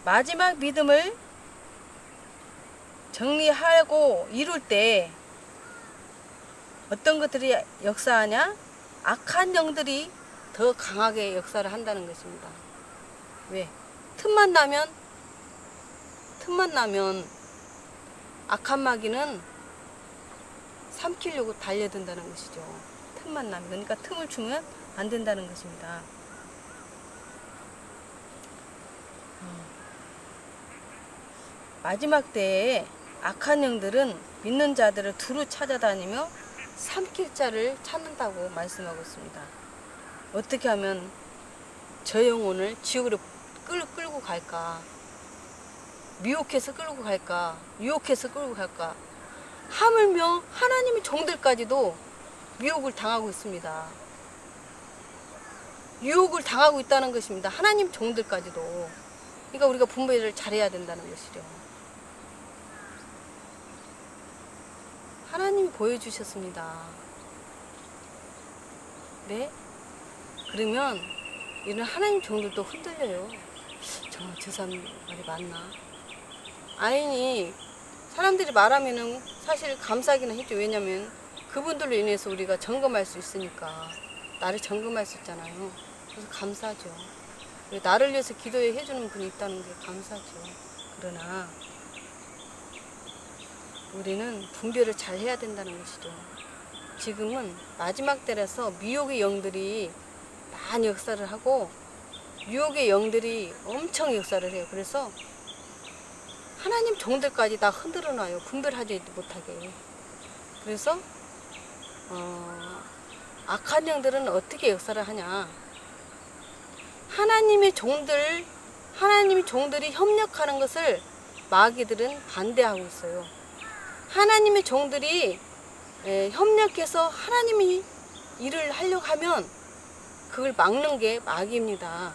마지막 믿음을 정리하고 이룰 때 어떤 것들이 역사하냐? 악한 영들이 더 강하게 역사를 한다는 것입니다. 왜? 틈만 나면 악한 마귀는 삼키려고 달려든다는 것이죠. 틈만 나면. 그러니까 틈을 주면 안 된다는 것입니다. 마지막 때에 악한 영들은 믿는 자들을 두루 찾아다니며 삼킬 자를 찾는다고 말씀하고 있습니다. 어떻게 하면 저 영혼을 지옥으로 끌고 갈까? 미혹해서 끌고 갈까? 유혹해서 끌고 갈까? 하물며 하나님의 종들까지도 미혹을 당하고 있습니다. 유혹을 당하고 있다는 것입니다. 하나님 종들까지도. 그러니까 우리가 분별을 잘해야 된다는 것이죠. 하나님이 보여주셨습니다. 네? 그러면 이런 하나님 종들도 흔들려요. 정말 저 사람 말이 맞나? 아니, 사람들이 말하면은 사실 감사하기는 했죠. 왜냐면 그분들로 인해서 우리가 점검할 수 있으니까. 나를 점검할 수 있잖아요. 그래서 감사하죠. 나를 위해서 기도해 주는 분이 있다는 게 감사하죠. 그러나 우리는 분별을 잘 해야 된다는 것이죠. 지금은 마지막 때라서 미혹의 영들이 많이 역사를 하고 유혹의 영들이 엄청 역사를 해요. 그래서 하나님 종들까지 다 흔들어 놔요. 분별하지 못하게. 그래서 악한 영들은 어떻게 역사를 하냐? 하나님의 종들이 협력하는 것을 마귀들은 반대하고 있어요. 하나님의 종들이 협력해서 하나님이 일을 하려고 하면 그걸 막는 게 마귀입니다.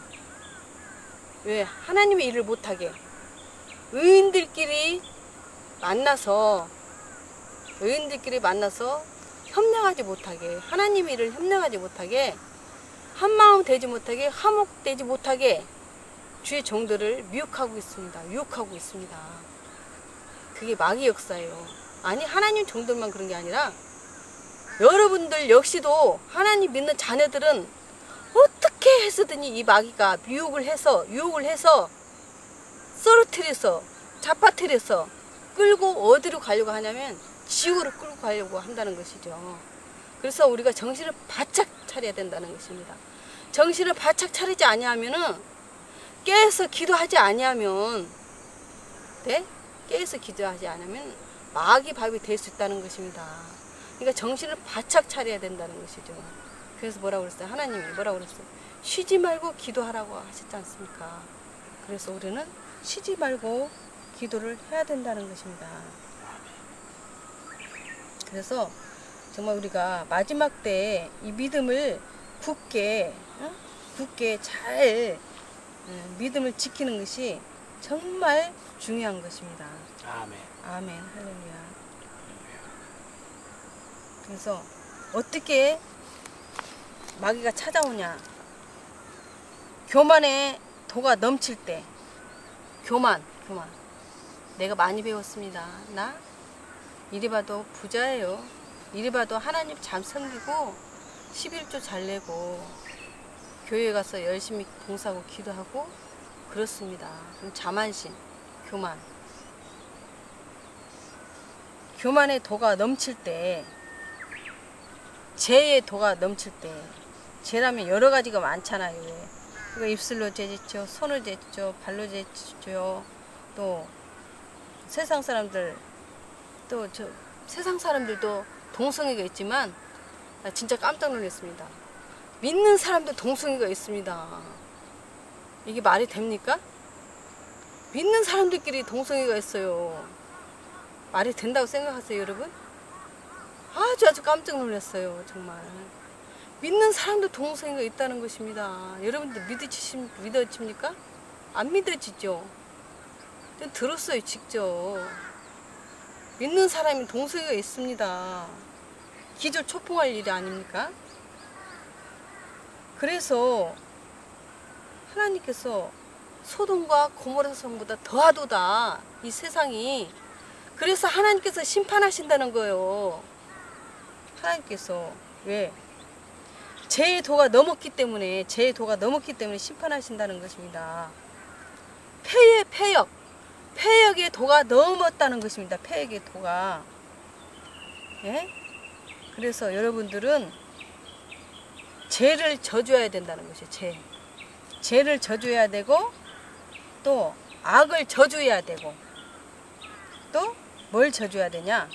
왜? 하나님의 일을 못하게. 의인들끼리 만나서 협력하지 못하게, 하나님의 일을 협력하지 못하게 한마음 되지 못하게, 화목되지 못하게 주의 종들을 미혹하고 있습니다. 유혹하고 있습니다. 그게 마귀 역사예요. 아니, 하나님 종들만 그런 게 아니라 여러분들 역시도 하나님 믿는 자녀들은 어떻게 해서든지 이 마귀가 유혹을 해서 썰어뜨려서 잡아뜨려서 끌고 어디로 가려고 하냐면 지옥으로 끌고 가려고 한다는 것이죠. 그래서 우리가 정신을 바짝 차려야 된다는 것입니다. 정신을 바짝 차리지 아니하면은 깨어서 기도하지 아니하면 깨어서 기도하지 않으면 마귀 밥이 될 수 있다는 것입니다. 그러니까 정신을 바짝 차려야 된다는 것이죠. 그래서 뭐라고 그랬어요? 하나님이 뭐라고 그랬어요? 쉬지 말고 기도하라고 하셨지 않습니까? 그래서 우리는 쉬지 말고 기도를 해야 된다는 것입니다. 그래서 정말 우리가 마지막 때에 이 믿음을 굳게 잘 믿음을 지키는 것이 정말 중요한 것입니다. 아멘. 아멘. 할렐루야. 그래서 어떻게 마귀가 찾아오냐? 교만의 도가 넘칠 때, 교만. 내가 많이 배웠습니다. 나 이리 봐도 부자예요. 이리 봐도 하나님 잘 섬기고 11조 잘 내고 교회 가서 열심히 봉사하고 기도하고 그렇습니다. 그럼 자만심, 교만의 도가 넘칠 때, 죄의 도가 넘칠 때, 죄라면 여러 가지가 많잖아요. 그러니까 입술로 죄짓죠, 손을 죄짓죠, 발로 죄짓죠. 또 세상 사람들도 동성애가 있지만 나 진짜 깜짝 놀랐습니다. 믿는 사람도 동성애가 있습니다. 이게 말이 됩니까? 믿는 사람들끼리 동성애가 있어요. 말이 된다고 생각하세요, 여러분? 아주 깜짝 놀랐어요, 정말. 믿는 사람도 동성애가 있다는 것입니다. 여러분들 믿어집니까? 안 믿어지죠? 들었어요, 직접. 믿는 사람이 동성애가 있습니다. 기절 초풍할 일이 아닙니까? 그래서 하나님께서 소돔과 고모라 성보다 더하도다, 이 세상이. 그래서 하나님께서 심판하신다는 거예요. 하나님께서 왜? 죄의 도가 넘었기 때문에 심판하신다는 것입니다. 폐역의 도가 넘었다는 것입니다. 폐역의 도가. 예? 그래서 여러분들은 죄를 저주해야 된다는 것이에요. 죄를 저주해야 되고, 또 악을 저주해야 되고, 또 뭘 저주해야 되냐?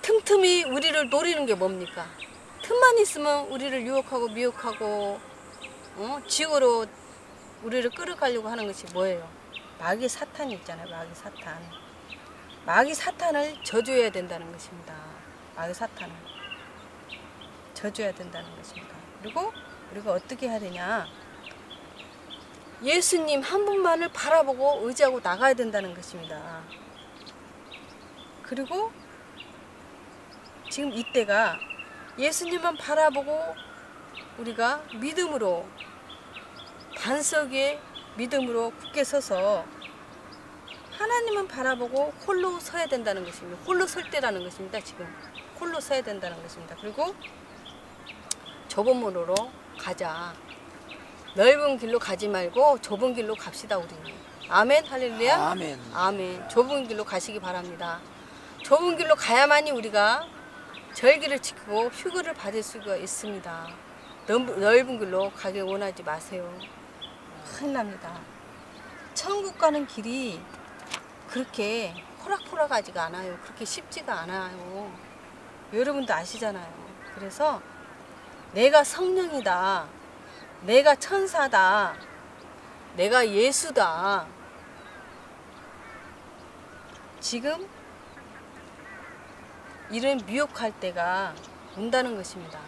틈틈이 우리를 노리는 게 뭡니까? 틈만 있으면 우리를 유혹하고 미혹하고 지옥으로 우리를 끌어가려고 하는 것이 뭐예요? 마귀 사탄이 있잖아요. 마귀 사탄을 저주해야 된다는 것입니다. 마귀 사탄을 저주해야 된다는 것입니다. 그리고 우리가 어떻게 해야 되냐? 예수님 한 분만을 바라보고 의지하고 나가야 된다는 것입니다. 그리고 지금 이때가 예수님만 바라보고 우리가 믿음으로, 반석 위에 믿음으로 굳게 서서 하나님만 바라보고 홀로 서야 된다는 것입니다. 홀로 설 때라는 것입니다. 지금 홀로 서야 된다는 것입니다. 그리고 좁은 문으로 가자. 넓은 길로 가지 말고 좁은 길로 갑시다, 우리는. 아멘, 할렐루야. 아멘. 좁은 길로 가시기 바랍니다. 좁은 길로 가야만이 우리가 절기를 지키고 휴거를 받을 수가 있습니다. 넓은 길로 가길 원하지 마세요. 큰일 납니다. 천국 가는 길이 그렇게 호락호락하지가 않아요. 그렇게 쉽지가 않아요. 여러분도 아시잖아요. 그래서 내가 성령이다, 내가 천사다, 내가 예수다, 지금 이런 미혹할 때가 온다는 것입니다.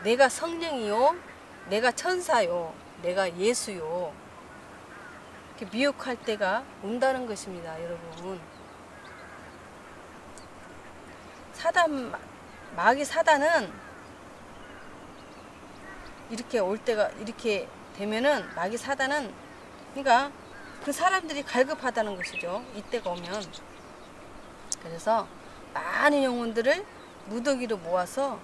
내가 성령이요, 내가 천사요, 내가 예수요, 이렇게 미혹할 때가 온다는 것입니다, 여러분. 마귀 사단은 이렇게 올 때가 이렇게 되면은 마귀 사단은 그러니까 그 사람들이 갈급하다는 것이죠. 이때가 오면. 그래서 많은 영혼들을 무더기로 모아서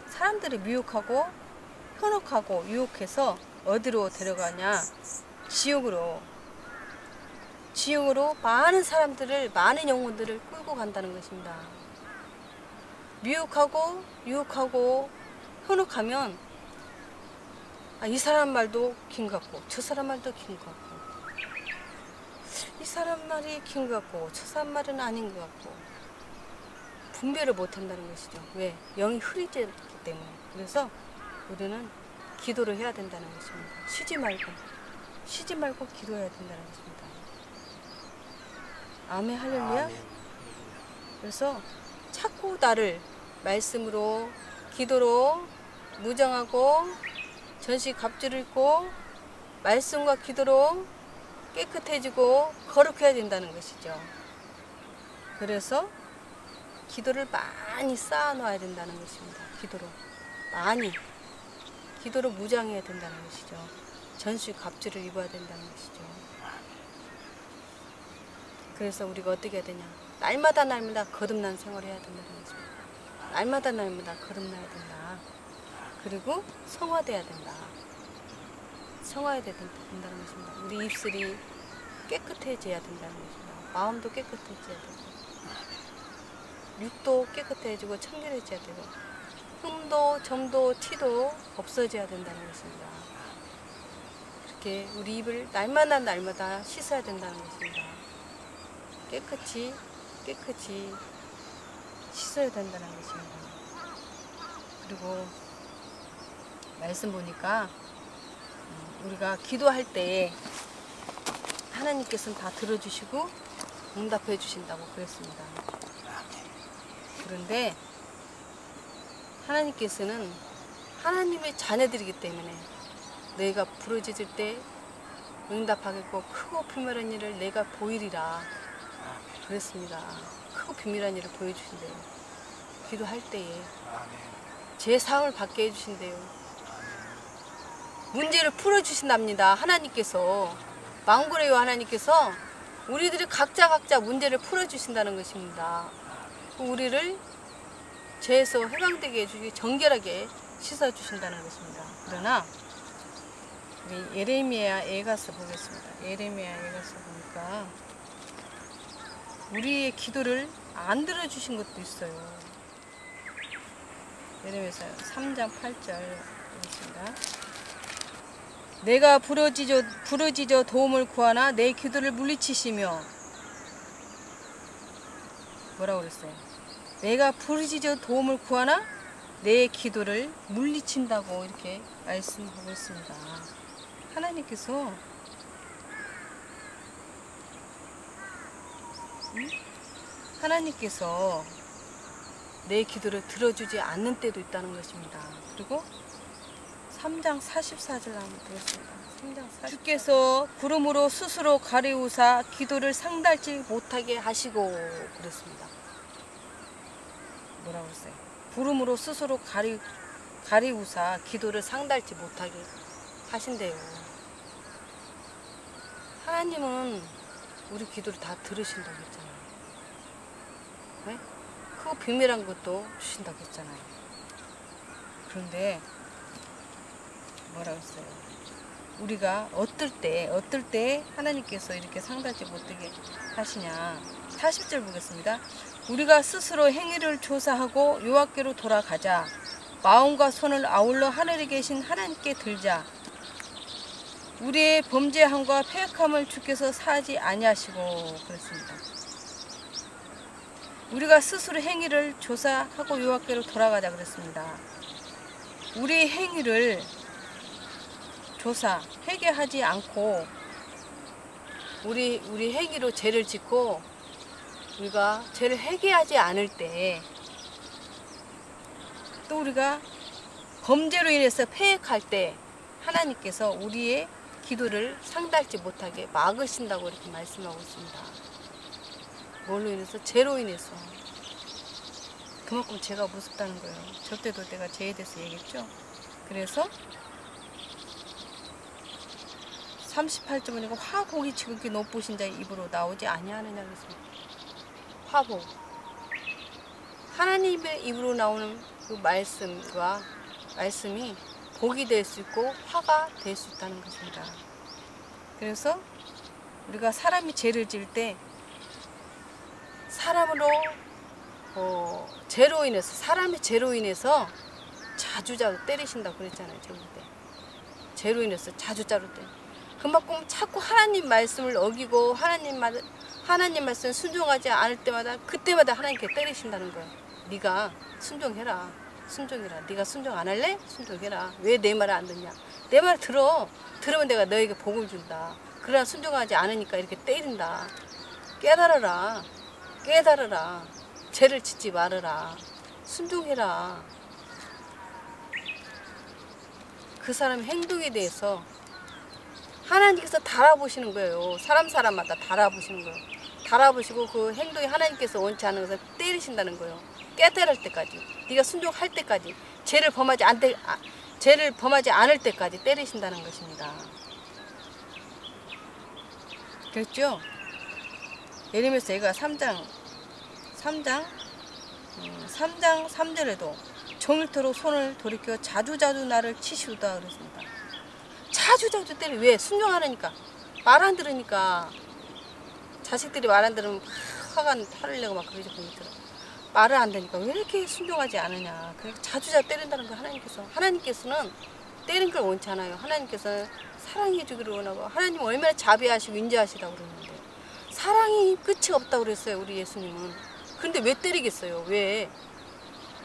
사람들을 미혹하고 현혹하고 유혹해서 어디로 데려가냐? 지옥으로 많은 사람들을 많은 영혼들을 끌고 간다는 것입니다. 미혹하고 유혹하고 현혹하면 이 사람 말도 긴 것 같고 저 사람 말도 긴 것 같고 이 사람 말이 긴 것 같고 저 사람 말은 아닌 것 같고 분별을 못 한다는 것이죠. 왜? 영이 흐리졌기 때문에. 그래서 우리는 기도를 해야 된다는 것입니다. 쉬지 말고 기도해야 된다는 것입니다. 아멘 할렐루야. 그래서 자꾸 나를 말씀으로 기도로 무장하고 전시 갑주를 입고 말씀과 기도로 깨끗해지고 거룩해야 된다는 것이죠. 그래서 기도를 많이 쌓아놔야 된다는 것입니다. 기도로 무장해야 된다는 것이죠. 전시 갑주를 입어야 된다는 것이죠. 그래서 우리가 어떻게 해야 되냐? 날마다 거듭난 생활을 해야 된다는 것입니다. 날마다 거듭나야 된다. 그리고 성화돼야 된다. 성화돼야 된다는 것입니다. 우리 입술이 깨끗해져야 된다는 것입니다. 마음도 깨끗해져야 되고 육도 깨끗해지고 청결해져야 되고 흠도 점도 티도 없어져야 된다는 것입니다. 이렇게 우리 입을 날마다 씻어야 된다는 것입니다. 깨끗이 씻어야 된다는 것입니다. 그리고 말씀 보니까 우리가 기도할 때 하나님께서는 다 들어주시고 응답해 주신다고 그랬습니다. 그런데 하나님께서는 하나님의 자녀들이기 때문에 너희가 부르짖을 때 응답하겠고 크고 비밀한 일을 내가 보이리라 그랬습니다. 크고 비밀한 일을 보여주신대요. 기도할 때에 제 사함을 받게 해주신대요. 문제를 풀어주신답니다. 하나님께서 망고레요 하나님께서 우리들이 각자 문제를 풀어주신다는 것입니다. 우리를 죄에서 해방되게 해주기 정결하게 씻어주신다는 것입니다. 그러나 우리 예레미야에 가서 보겠습니다. 예레미야에 가서 보니까 우리의 기도를 안 들어주신 것도 있어요. 예레미야서 3장 8절 보겠습니다. 내가 부르짖어 도움을 구하나 내 기도를 물리치시며 뭐라고 그랬어요? 내가 부르짖어 도움을 구하나 내 기도를 물리친다고 이렇게 말씀하고 있습니다. 하나님께서 내 기도를 들어주지 않는 때도 있다는 것입니다. 그리고 3장 44절 한번 보겠습니다. 3장 44절. 주께서 구름으로 스스로 가리우사 기도를 상달지 못하게 하시고 그랬습니다. 뭐라고 했어요? 구름으로 스스로 가리우사 기도를 상달지 못하게 하신대요. 하나님은 우리 기도를 다 들으신다고 했잖아요. 네? 크고 비밀한 것도 주신다고 했잖아요. 그런데 뭐라고 했어요? 우리가 어떨 때 하나님께서 이렇게 상달지 못하게 하시냐. 40절 보겠습니다. 우리가 스스로 행위를 조사하고 여호와께로 돌아가자. 마음과 손을 아울러 하늘에 계신 하나님께 들자. 우리의 범죄함과 패역함을 주께서 사하지 아니하시고 그랬습니다. 우리가 스스로 행위를 조사하고 여호와께로 돌아가자 그랬습니다. 우리 행위를 조사, 회개하지 않고 우리 행위로 죄를 짓고 우리가 죄를 회개하지 않을 때 또 우리가 범죄로 인해서 패역할 때 하나님께서 우리의 기도를 상달지 못하게 막으신다고 이렇게 말씀하고 있습니다. 뭘로 인해서? 죄로 인해서. 그만큼 죄가 무섭다는 거예요. 절대도 내가 죄에 대해서 얘기했죠. 그래서 38절이니까 화복이 지극히 높으신 자의 입으로 나오지 아니하느냐 그랬습니다. 화복. 하나님의 입으로 나오는 그 말씀이 복이 될 수 있고 화가 될 수 있다는 것입니다. 그래서 우리가 사람이 죄를 지을 때 사람으로 사람의 죄로 인해서 자주자주 때리신다고 그랬잖아요. 저기 때 죄로 인해서 자주자주 때. 그만큼 자꾸 하나님 말씀을 어기고 하나님 말씀 순종하지 않을 때마다 그때마다 하나님께 때리신다는 거예요. 네가 순종해라. 순종해라. 네가 순종 안 할래? 순종해라. 왜 내 말을 안 듣냐? 내 말 들어. 들으면 내가 너에게 복을 준다. 그러나 순종하지 않으니까 이렇게 때린다. 깨달아라. 깨달아라. 죄를 짓지 말아라. 순종해라. 그 사람의 행동에 대해서 하나님께서 달아보시는 거예요. 사람마다 달아보시는 거예요. 달아보시고 그 행동이 하나님께서 원치 않은 것을 때리신다는 거예요. 깨달을 때까지, 네가 순종할 때까지, 죄를 범하지 않을 때까지 때리신다는 것입니다. 그랬죠? 예레미야서 얘가 3장 3절에도 종일토록 손을 돌이켜 자주자주 나를 치시우다 그랬습니다. 자주자주 때려. 왜? 순종하라니까. 말 안 들으니까. 자식들이 말 안 들으면 화를 내고 막 그러죠. 말을 안 되니까 왜 이렇게 순종하지 않으냐. 그래서 자주자주 때린다는 거 하나님께서는 때린 걸 원치 않아요. 하나님께서는 사랑해 주기를 원하고 하나님 얼마나 자비하시고 인자하시다고 그러는데 사랑이 끝이 없다고 그랬어요. 우리 예수님은. 근데 왜 때리겠어요? 왜?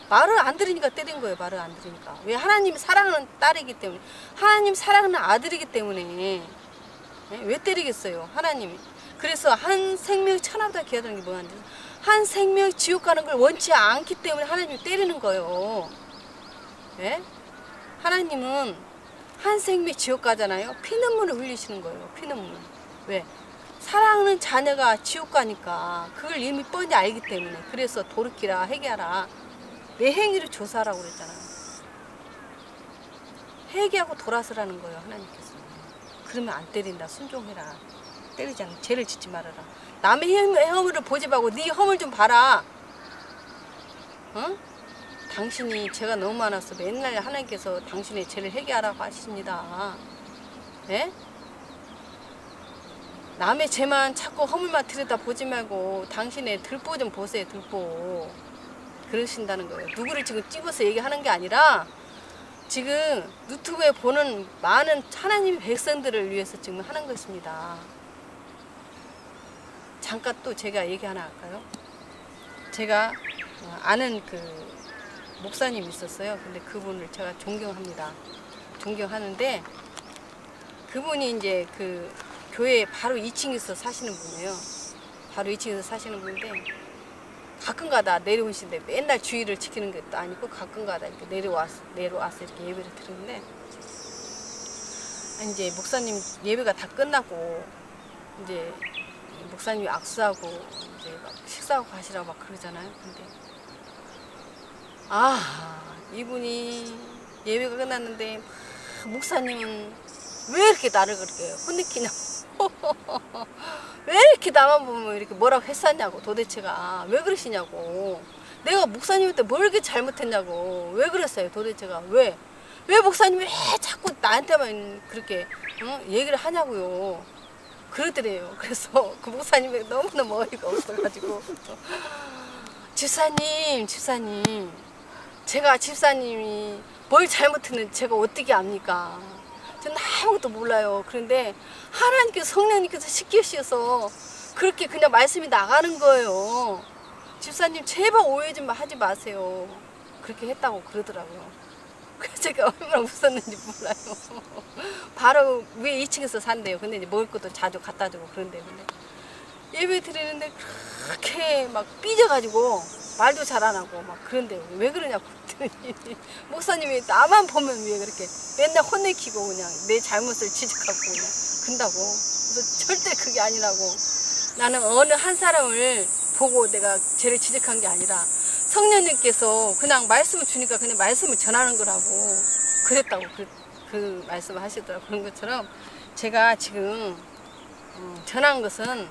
말을 안 들으니까 때린 거예요. 말을 안 들으니까. 왜? 하나님이 사랑하는 딸이기 때문에. 하나님 사랑하는 아들이기 때문에. 왜 때리겠어요? 하나님이. 그래서 한 생명이 천하보다 귀하다는 게 뭐냐면 한 생명이 지옥 가는 걸 원치 않기 때문에 하나님이 때리는 거예요. 네? 하나님은 한 생명이 지옥 가잖아요. 피눈물을 흘리시는 거예요. 피눈물. 왜? 사랑하는 자녀가 지옥 가니까 그걸 이미 뻔히 알기 때문에. 그래서 돌이키라, 회개하라. 내 행위를 조사하라고 그랬잖아요. 회개하고 돌아서라는 거예요. 하나님께서. 그러면 안 때린다. 순종해라. 때리지 않고 죄를 짓지 말아라. 남의 허물을 보지 말고 네 허물 좀 봐라. 어? 당신이 죄가 너무 많아서 맨날 하나님께서 당신의 죄를 회개하라고 하십니다. 네? 남의 죄만 자꾸 허물만 들여다보지 말고 당신의 들보 좀 보세요. 들보. 그러신다는 거예요. 누구를 지금 찍어서 얘기하는 게 아니라 지금 유튜브에 보는 많은 하나님의 백성들을 위해서 지금 하는 것입니다. 잠깐 또 제가 얘기 하나 할까요? 제가 아는 그 목사님이 있었어요. 근데 그분을 제가 존경합니다. 존경하는데 그분이 이제 그 교회 바로 2층에서 사시는 분이에요. 바로 2층에서 사시는 분인데 가끔가다 내려오시는데 맨날 주의를 지키는 것도 아니고 가끔가다 이렇게 내려와서 이렇게 예배를 드리는데 이제 목사님 예배가 다 끝나고 이제 목사님이 악수하고 이제 막 식사하고 가시라고 막 그러잖아요. 근데 이분이 예배가 끝났는데 목사님은 왜 이렇게 나를 그렇게 혼내키냐고 왜 이렇게 나만 보면 이렇게 뭐라고 했었냐고 도대체가 왜 그러시냐고 내가 목사님한테 뭘 이렇게 잘못했냐고 왜 그랬어요 도대체가 왜 목사님이 왜 자꾸 나한테만 그렇게 얘기를 하냐고요 그러더래요. 그래서 그 목사님이 너무너무 어이가 없어가지고 집사님 제가 집사님이 뭘 잘못했는지 제가 어떻게 압니까? 저는 아무것도 몰라요. 그런데 하나님께서 성령님께서 시키셔서 그렇게 그냥 말씀이 나가는 거예요. 집사님 제발 오해 좀 하지 마세요. 그렇게 했다고 그러더라고요. 그래서 제가 얼마나 웃었는지 몰라요. 바로 위에 2층에서 산대요. 근데 이제 먹을 것도 자주 갖다 주고 그런데 근데 예배 드리는데 그렇게 막 삐져가지고 말도 잘 안 하고 막 그런데요. 왜 그러냐고 그랬더니 목사님이 나만 보면 왜 그렇게 맨날 혼내키고 그냥 내 잘못을 지적하고 그냥 그런다고. 그래서 절대 그게 아니라고. 나는 어느 한 사람을 보고 내가 죄를 지적한 게 아니라 성령님께서 그냥 말씀을 주니까 그냥 말씀을 전하는 거라고 그랬다고 그 말씀을 하시더라고요. 그런 것처럼 제가 지금 전한 것은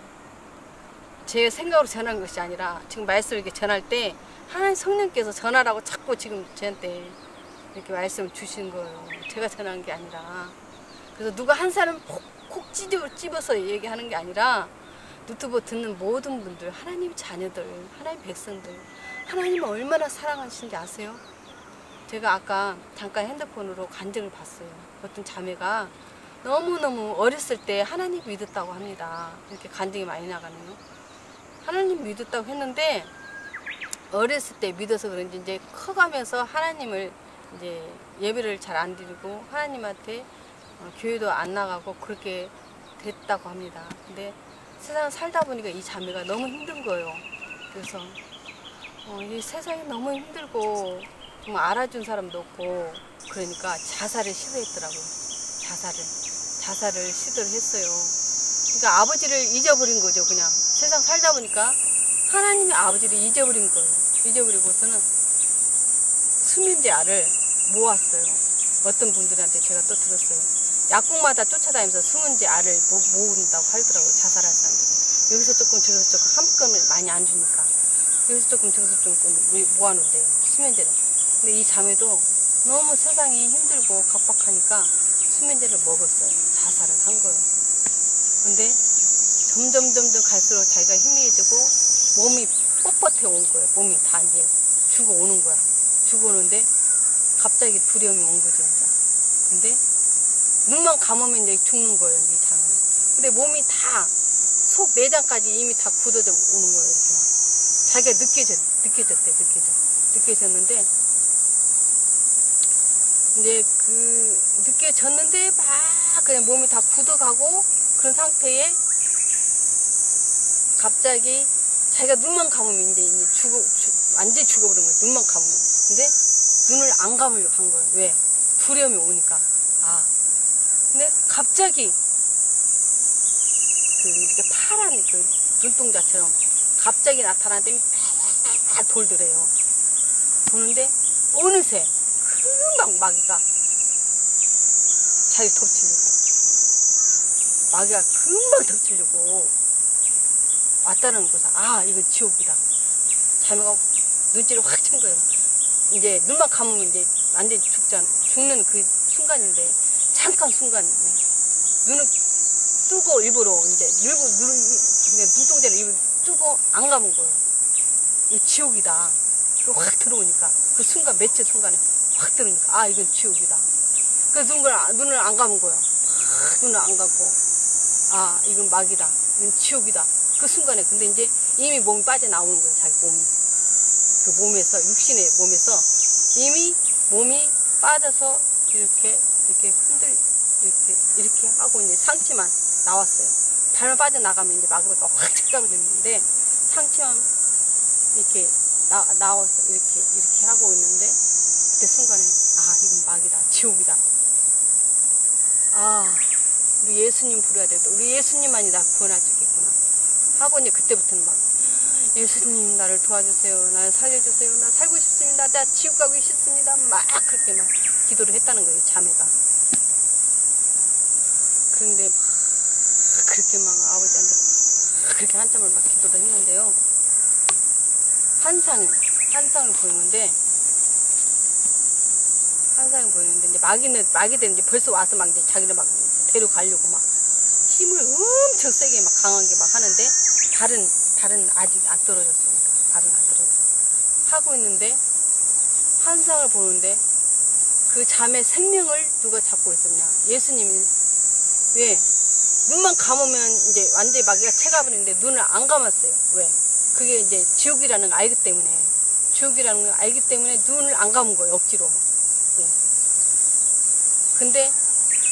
제 생각으로 전한 것이 아니라 지금 말씀을 이렇게 전할 때 하나님 성령께서 전하라고 자꾸 지금 저한테 이렇게 말씀을 주신 거예요. 제가 전한 게 아니라. 그래서 누가 한 사람 콕 집어서 얘기하는 게 아니라 유튜브 듣는 모든 분들, 하나님 자녀들, 하나님 백성들, 하나님을 얼마나 사랑하시는지 아세요? 제가 아까 잠깐 핸드폰으로 간증을 봤어요. 어떤 자매가 너무너무 어렸을 때 하나님 믿었다고 합니다. 이렇게 간증이 많이 나가네요. 하나님 믿었다고 했는데 어렸을 때 믿어서 그런지 이제 커가면서 하나님을 이제 예배를 잘 안 드리고 하나님한테 교회도 안 나가고 그렇게 됐다고 합니다. 근데 세상을 살다 보니까 이 자매가 너무 힘든 거예요. 그래서 이 세상이 너무 힘들고 정말 알아준 사람도 없고 그러니까 자살을 시도했더라고요. 자살을 시도를 했어요. 그러니까 아버지를 잊어버린 거죠. 그냥 세상 살다 보니까 하나님의 아버지를 잊어버린 거예요. 잊어버리고서는 수면제 알을 모았어요. 어떤 분들한테 제가 또 들었어요. 약국마다 쫓아다니면서 수면제 알을 모은다고 하더라고요. 자살할 사람들이. 여기서 조금 저기서 조금 한꺼번에 많이 안 주니까 여기서 조금 저기서 조금 모아놓는데요. 수면제를. 근데 이 자매도 너무 세상이 힘들고 각박하니까 수면제를 먹었어요. 자살을 한 거예요. 근데 점점 갈수록 자기가 희미해지고 몸이 뻣뻣해 온 거예요. 몸이 다 이제 죽어오는 거야. 죽어오는데 갑자기 두려움이 온 거죠. 이제. 근데 눈만 감으면 이제 죽는 거예요. 이 자매는. 근데 몸이 다 속 내장까지 이미 다 굳어져 오는 거예요. 이렇게 막. 자기가 느껴졌는데 이제 느껴졌는데 막 그냥 몸이 다 굳어가고 그런 상태에 갑자기 자기가 눈만 감으면 이제 완전히 죽어버린 거예요. 눈만 감으면. 근데 눈을 안 감으려고 한 거예요. 왜? 두려움이 오니까. 근데 갑자기 이렇게 파란 눈동자처럼 갑자기 나타나더니 막 돌더래요. 도는데 어느새 금방 마귀가 자기 덮치려고. 마귀가 금방 덮치려고 왔다는 거죠. 이거 지옥이다. 자매가 눈치를 확 챈 거예요. 이제 눈만 감으면 이제 완전히 죽는 그 순간인데 잠깐 순간에 눈을 뜨고 일부러 눈동자를 일부러 뜨고 안 감은 거예요. 이거 지옥이다. 이거 확 들어오니까 그 순간 며칠 순간에 확 들어오니까 이건 지옥이다. 그래서 눈을 안 감은 거예요. 눈을 안 감고 이건 마귀다. 이건 지옥이다. 그 순간에 근데 이제 이미 몸이 빠져나오는 거예요. 자기 몸이. 그 몸에서 육신의 몸에서 이미 몸이 빠져서 이렇게 하고 이제 상체만 나왔어요. 발만 빠져나가면 이제 마귀가 확 착각되는데 상체만 이렇게 나와서 이렇게 하고 있는데 그때 순간에 이건 마귀다. 지옥이다. 우리 예수님 부르야 되겠다. 우리 예수님만이 나 구원할 수 있겠구나. 하고 이제 그때부터는 막 예수님 나를 도와주세요. 나를 살려주세요. 나 살고 싶습니다. 나 지옥 가고 싶습니다. 막 그렇게 막 기도를 했다는 거예요. 자매가. 그런데 막 그렇게 막 아버지한테 그렇게 한참을 막 기도를 했는데요. 환상을 보이는데 이제 마귀들은 이제 벌써 와서 막 이제 자기를 막 데려가려고 막 힘을 엄청 세게 막 강하게 막 하는데 발은 아직 안 떨어졌습니다. 발은 안 떨어졌어. 하고 있는데 환상을 보는데 그 자매 생명을 누가 잡고 있었냐? 예수님이. 왜? 눈만 감으면 이제 완전히 마귀가 채가버리는데 눈을 안 감았어요. 왜? 그게 이제 지옥이라는 걸 알기 때문에. 지옥이라는 걸 알기 때문에 눈을 안 감은 거예요. 억지로 막. 근데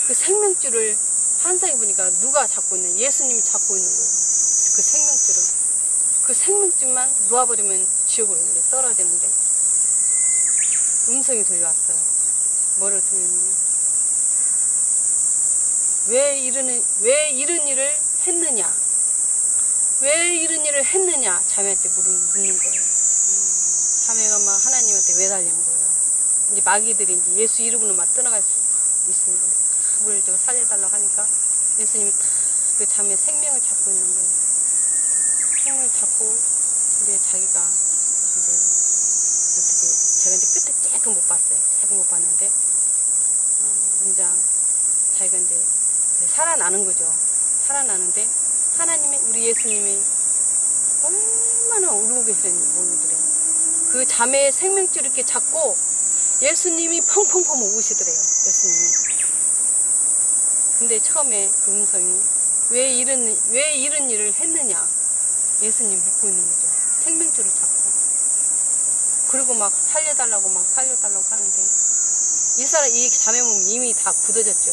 그 생명줄을 환상에 보니까 누가 잡고 있는, 예수님이 잡고 있는 거예요. 그 생명줄을. 그 생명줄만 놓아버리면 지옥으로 이제 떨어야 되는데 음성이 들려왔어요. 뭐를 들렸냐면 왜 이런 일을 했느냐? 왜 이런 일을 했느냐? 자매한테 묻는 거예요. 자매가 막 하나님한테 매달리는 거예요. 이제 마귀들이 이제 예수 이름으로만 떠나갈 수 있습니다. 그걸 제가 살려달라고 하니까 예수님이 다 그 자매 생명을 잡고 있는 거예요. 생명을 잡고 이제 자기가 이제 어떻게 제가 이제 끝에 조금 못 봤어요. 조금 못 봤는데 혼자 자기가 이제 살아나는 거죠. 살아나는데 하나님이 우리 예수님이 얼마나 울고 계시는지 모르더래요. 그 자매의 생명줄 이렇게 잡고 예수님이 펑펑펑 우시더래요. 예수님이. 근데 처음에 그 음성이 왜 이런 일을 했느냐 예수님 묻고 있는 거죠. 생명줄을 잡고. 그리고 막 살려달라고 하는데 이 자매 몸이 이미 다 굳어졌죠.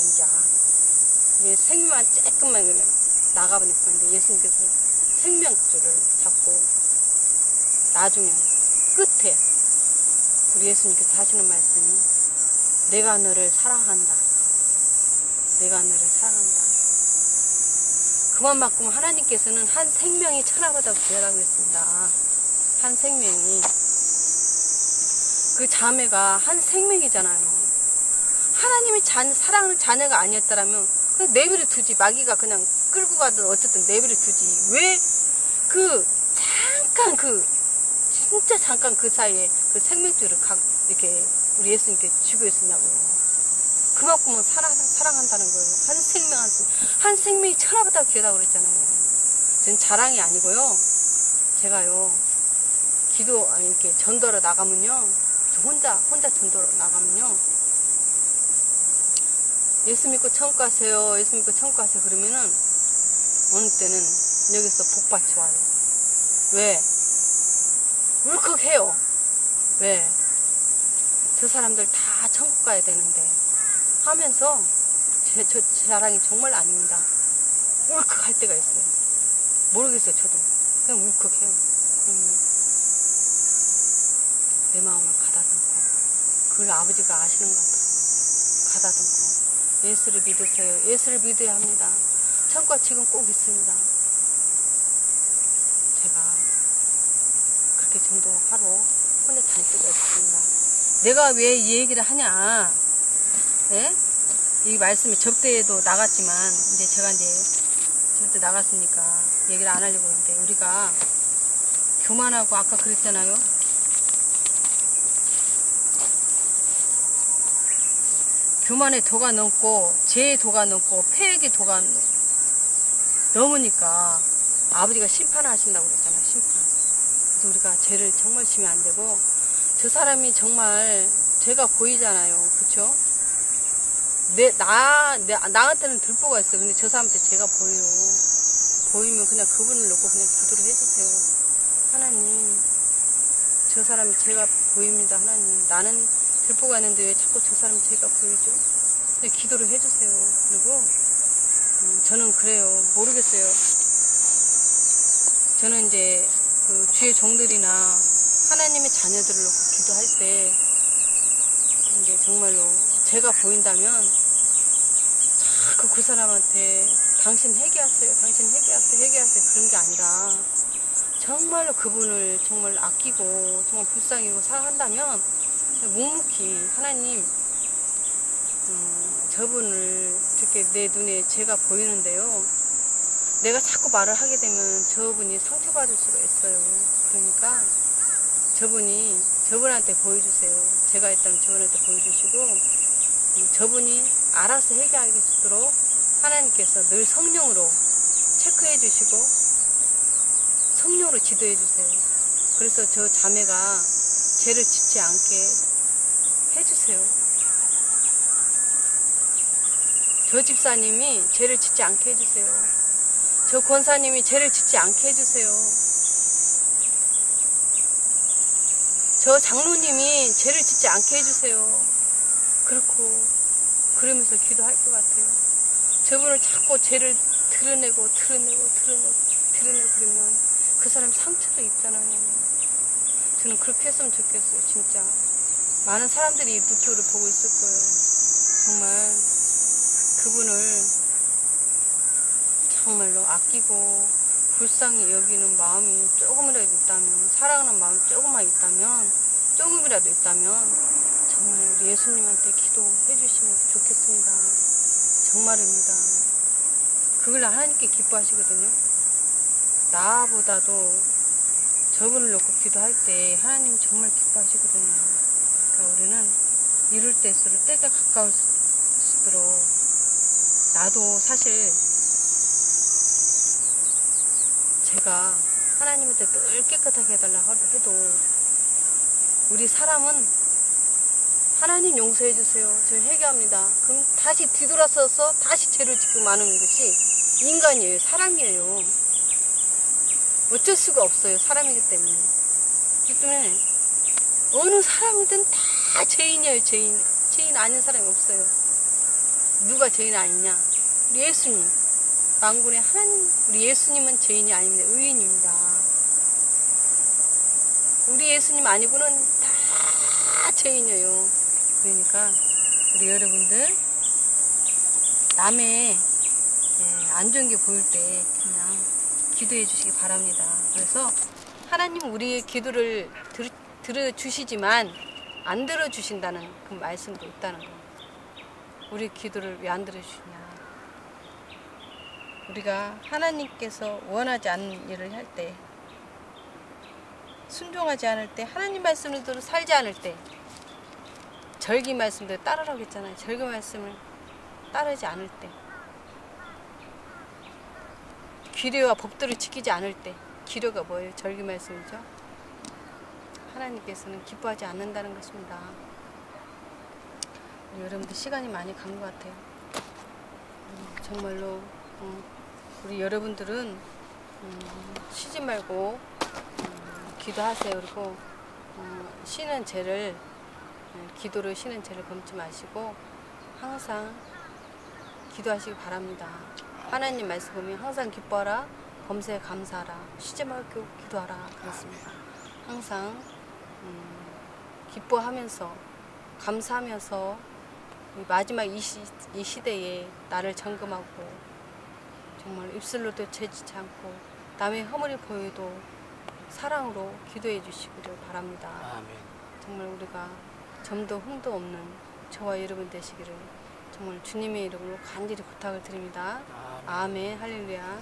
이제 생명만 조금만 그냥 나가버리고 있는데 예수님께서 생명줄을 잡고 나중에 끝에 우리 예수님께서 하시는 말씀이 내가 너를 사랑한다. 내가 너를 사랑한다. 그만큼 하나님께서는 한 생명이 천하보다 귀하다고 했습니다. 한 생명이. 그 자매가 한 생명이잖아요. 하나님이 사랑하는 자녀가 아니었다라면 그냥 내버려 두지. 마귀가 그냥 끌고 가든 어쨌든 내버려 두지. 왜 진짜 잠깐 그 사이에 그 생명줄을 이렇게 우리 예수님께 쥐고 있었냐고요. 그만큼은 사랑한다는 거예요. 한 생명이 천하보다 귀하다고 그랬잖아요. 저는 자랑이 아니고요. 제가요, 이렇게 전도하러 나가면요. 혼자 전도하러 나가면요. 예수 믿고 천국 가세요. 예수 믿고 천국 가세요. 그러면은 어느 때는 여기서 복받이 와요. 왜? 울컥해요. 왜? 저 사람들 다 천국 가야 되는데 하면서 제 자랑이 정말 아닙니다. 울컥할 때가 있어요. 모르겠어요. 저도 그냥 울컥해요. 그러면 내 마음을 가다듬고 그걸 아버지가 아시는 것 같아요. 가다듬고 예수를 믿으세요. 예수를 믿어야 합니다. 천국가 지금 꼭 있습니다. 제가 그렇게 전도하러 혼자 다닐 때가 있습니다. 내가 왜 이 얘기를 하냐? 예? 이 말씀이 접대에도 나갔지만 이제 제가 접대 나갔으니까 얘기를 안 하려고 그러는데 우리가 교만하고 아까 그랬잖아요. 교만의 도가 넘고 죄의 도가 넘고 폐역의 도가 넘으니까 아버지가 심판하신다고 그랬잖아요. 심판. 그래서 우리가 죄를 정말 지면 안 되고 저 사람이 정말 죄가 보이잖아요. 그쵸? 나한테는 들보가 있어요. 근데 저 사람한테 죄가 보여요. 보이면 그냥 그분을 놓고 그냥 기도를 해주세요. 하나님, 저 사람이 죄가 보입니다. 하나님, 나는 들보가 있는데 왜 자꾸 저 사람 죄가 보이죠? 근데 기도를 해주세요. 그리고 저는 그래요. 모르겠어요. 저는 이제 그 주의 종들이나 하나님의 자녀들을 놓고 기도할 때 이제 정말로 죄가 보인다면 자꾸 그 사람한테 당신 회개하세요. 당신 회개하세요. 그런 게 아니라 정말로 그분을 정말 아끼고 정말 불쌍히 여기고 사랑한다면 묵묵히 하나님 저분을 이렇게 내 눈에 죄가 보이는데요. 내가 자꾸 말을 하게 되면 저분이 상처받을 수가 있어요. 그러니까 저분한테 보여주세요. 제가 있다면 저분한테 보여주시고 저분이 알아서 회개하게 수 있도록 하나님께서 늘 성령으로 체크해 주시고 성령으로 지도해 주세요. 그래서 저 자매가 죄를 짓지 않게 해주세요. 저 집사님이 죄를 짓지 않게 해주세요. 저 권사님이 죄를 짓지 않게 해주세요. 저 장로님이 죄를 짓지 않게 해주세요. 그러면서 기도할 것 같아요. 저분을 자꾸 죄를 드러내고 그러면 그 사람 상처가 있잖아요. 저는 그렇게 했으면 좋겠어요. 진짜 많은 사람들이 유튜브를 보고 있을 거예요. 정말 그분을 정말로 아끼고 불쌍히 여기는 마음이 조금이라도 있다면, 사랑하는 마음이 조금이라도 있다면 정말 정말 우리 예수님한테 기도해 주시면 좋겠습니다. 정말입니다. 그걸 하나님께 기뻐하시거든요. 나보다도 저분을 놓고 기도할 때 하나님 정말 기뻐하시거든요. 그러니까 우리는 이룰 때일수록 때가 가까울수록 나도 사실 제가 하나님한테 늘 깨끗하게 해달라고 해도 우리 사람은 하나님 용서해 주세요. 저 회개합니다. 그럼 다시 뒤돌아서서 다시 죄를 짓고 마는 것이 인간이에요. 사람이에요. 어쩔 수가 없어요. 사람이기 때문에. 그렇기 때문에 어느 사람이든 다 죄인이에요. 죄인 아닌 사람이 없어요. 누가 죄인 아니냐? 우리 예수님. 만군의 하나님. 우리 예수님은 죄인이 아닙니다. 의인입니다. 우리 예수님 아니고는 다 죄인이에요. 그러니까 우리 여러분들 남의 안 좋은 게 보일 때 그냥 기도해 주시기 바랍니다. 그래서 하나님 우리의 기도를 들어주시지만 안 들어주신다는 그 말씀도 있다는 거. 우리 기도를 왜 안 들어주시냐. 우리가 하나님께서 원하지 않는 일을 할 때, 순종하지 않을 때, 하나님 말씀대로 살지 않을 때, 절기 말씀대로 따르라고 했잖아요. 절기 말씀을 따르지 않을 때, 규례와 법도를 지키지 않을 때, 규례가 뭐예요? 절기 말씀이죠. 하나님께서는 기뻐하지 않는다는 것입니다. 여러분들 시간이 많이 간 것 같아요. 정말로 우리 여러분들은 쉬지 말고 기도하세요. 그리고 쉬는 죄를 기도를 쉬는 죄를 범치 마시고 항상 기도하시기 바랍니다. 하나님 말씀 보면 항상 기뻐하라, 범사에 감사하라, 쉬지 말고 기도하라 그랬습니다. 항상 기뻐하면서 감사하면서 마지막 이 시대에 나를 점검하고 정말 입술로도 죄짓지 않고 남의 허물이 보여도 사랑으로 기도해 주시기를 바랍니다. 아멘. 정말 우리가 점도 흠도 없는 저와 여러분 되시기를 정말 주님의 이름으로 간절히 부탁을 드립니다. 아멘. 할렐루야.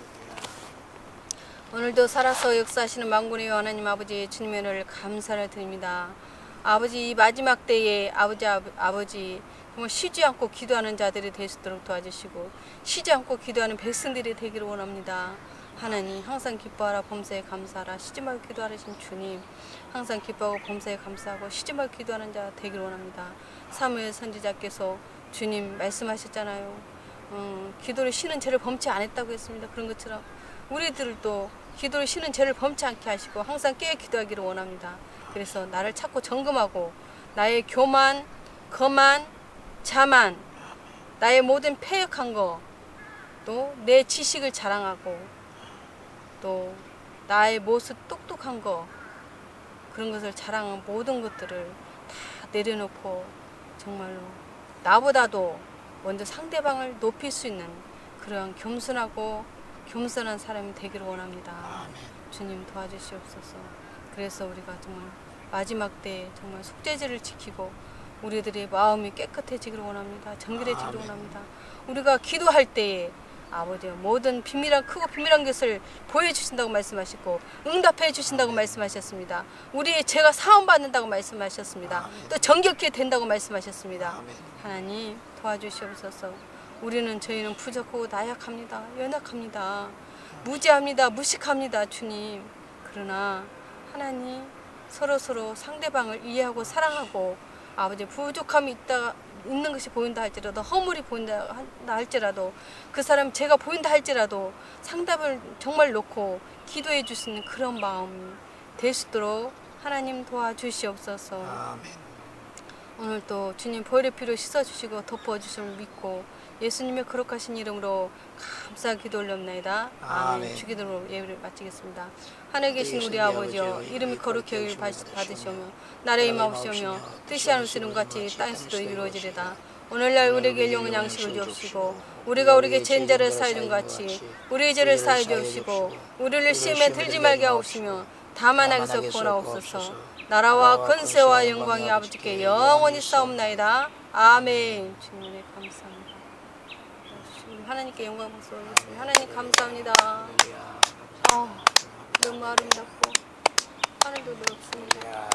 오늘도 살아서 역사하시는 만군의 하나님 아버지 주님의 은혜를 감사를 드립니다. 아버지 이 마지막 때에 아버지 정말 쉬지 않고 기도하는 자들이 될 수 있도록 도와주시고 쉬지 않고 기도하는 백성들이 되기를 원합니다. 하나님 항상 기뻐하라 범사에 감사하라 쉬지 말고 기도하시는 주님 항상 기뻐하고 범사에 감사하고 쉬지 말고 기도하는 자 되기를 원합니다. 사무엘 선지자께서 주님 말씀하셨잖아요. 기도를 쉬는 죄를 범치 않았다고 했습니다. 그런 것처럼 우리들도 기도를 쉬는 죄를 범치 않게 하시고 항상 깨어 기도하기를 원합니다. 그래서 나를 찾고 점검하고 나의 교만, 거만, 자만, 나의 모든 패역한 거, 또 내 지식을 자랑하고 또 나의 모습 똑똑한 거 그런 것을 자랑한 모든 것들을 다 내려놓고 정말로 나보다도 먼저 상대방을 높일 수 있는 그러한 겸손하고 겸손한 사람이 되기를 원합니다. 주님 도와주시옵소서. 그래서 우리가 정말 마지막 때에 정말 속죄제를 지키고 우리들의 마음이 깨끗해지기를 원합니다. 정결해지기를 원합니다. 우리가 기도할 때에 아버지 모든 비밀한 크고 비밀한 것을 보여주신다고 말씀하시고 응답해 주신다고 말씀하셨습니다. 우리의 죄가 사함받는다고 말씀하셨습니다. 또 정결케 된다고 말씀하셨습니다. 하나님 도와주시옵소서. 저희는 부족하고 나약합니다. 연약합니다. 무지합니다. 무식합니다. 주님. 그러나 하나님 서로 상대방을 이해하고 사랑하고 아버지 부족함이 있는 것이 보인다 할지라도 허물이 보인다 할지라도 그 사람 제가 보인다 할지라도 상담을 정말 놓고 기도해 주시는 그런 마음이 될 수 있도록 하나님 도와주시옵소서. 아멘. 오늘 또 주님 보혈의 피로 씻어주시고 덮어주심을 믿고 예수님의 거룩하신 이름으로 감사 기도 올렸나이다. 아멘. 주기도로 예배를 마치겠습니다. 하늘에 계신 우리 아버지여 이름이 거룩히 여길 받으시오며 나라의 임하옵시오며 뜻이 하늘처럼 같이 땅에서도 이루어지리다. 오늘날 우리에게 일용할 양식을 주옵시고 우리가 우리에게 죄인 자를 사하여 준 같이 우리의 죄를 사하여 주옵시고 우리를 시험에 들지 말게 하옵시며 다만 악에서 구원하옵소서. 나라와 권세와 영광이 아버지께 영원히 싸움나이다. 아멘. 주님의 감사합니다. 주님 하나님께 영광 박수 올리겠습니다. 하나님 감사합니다. 너무 아름답고 하늘도 넓습니다.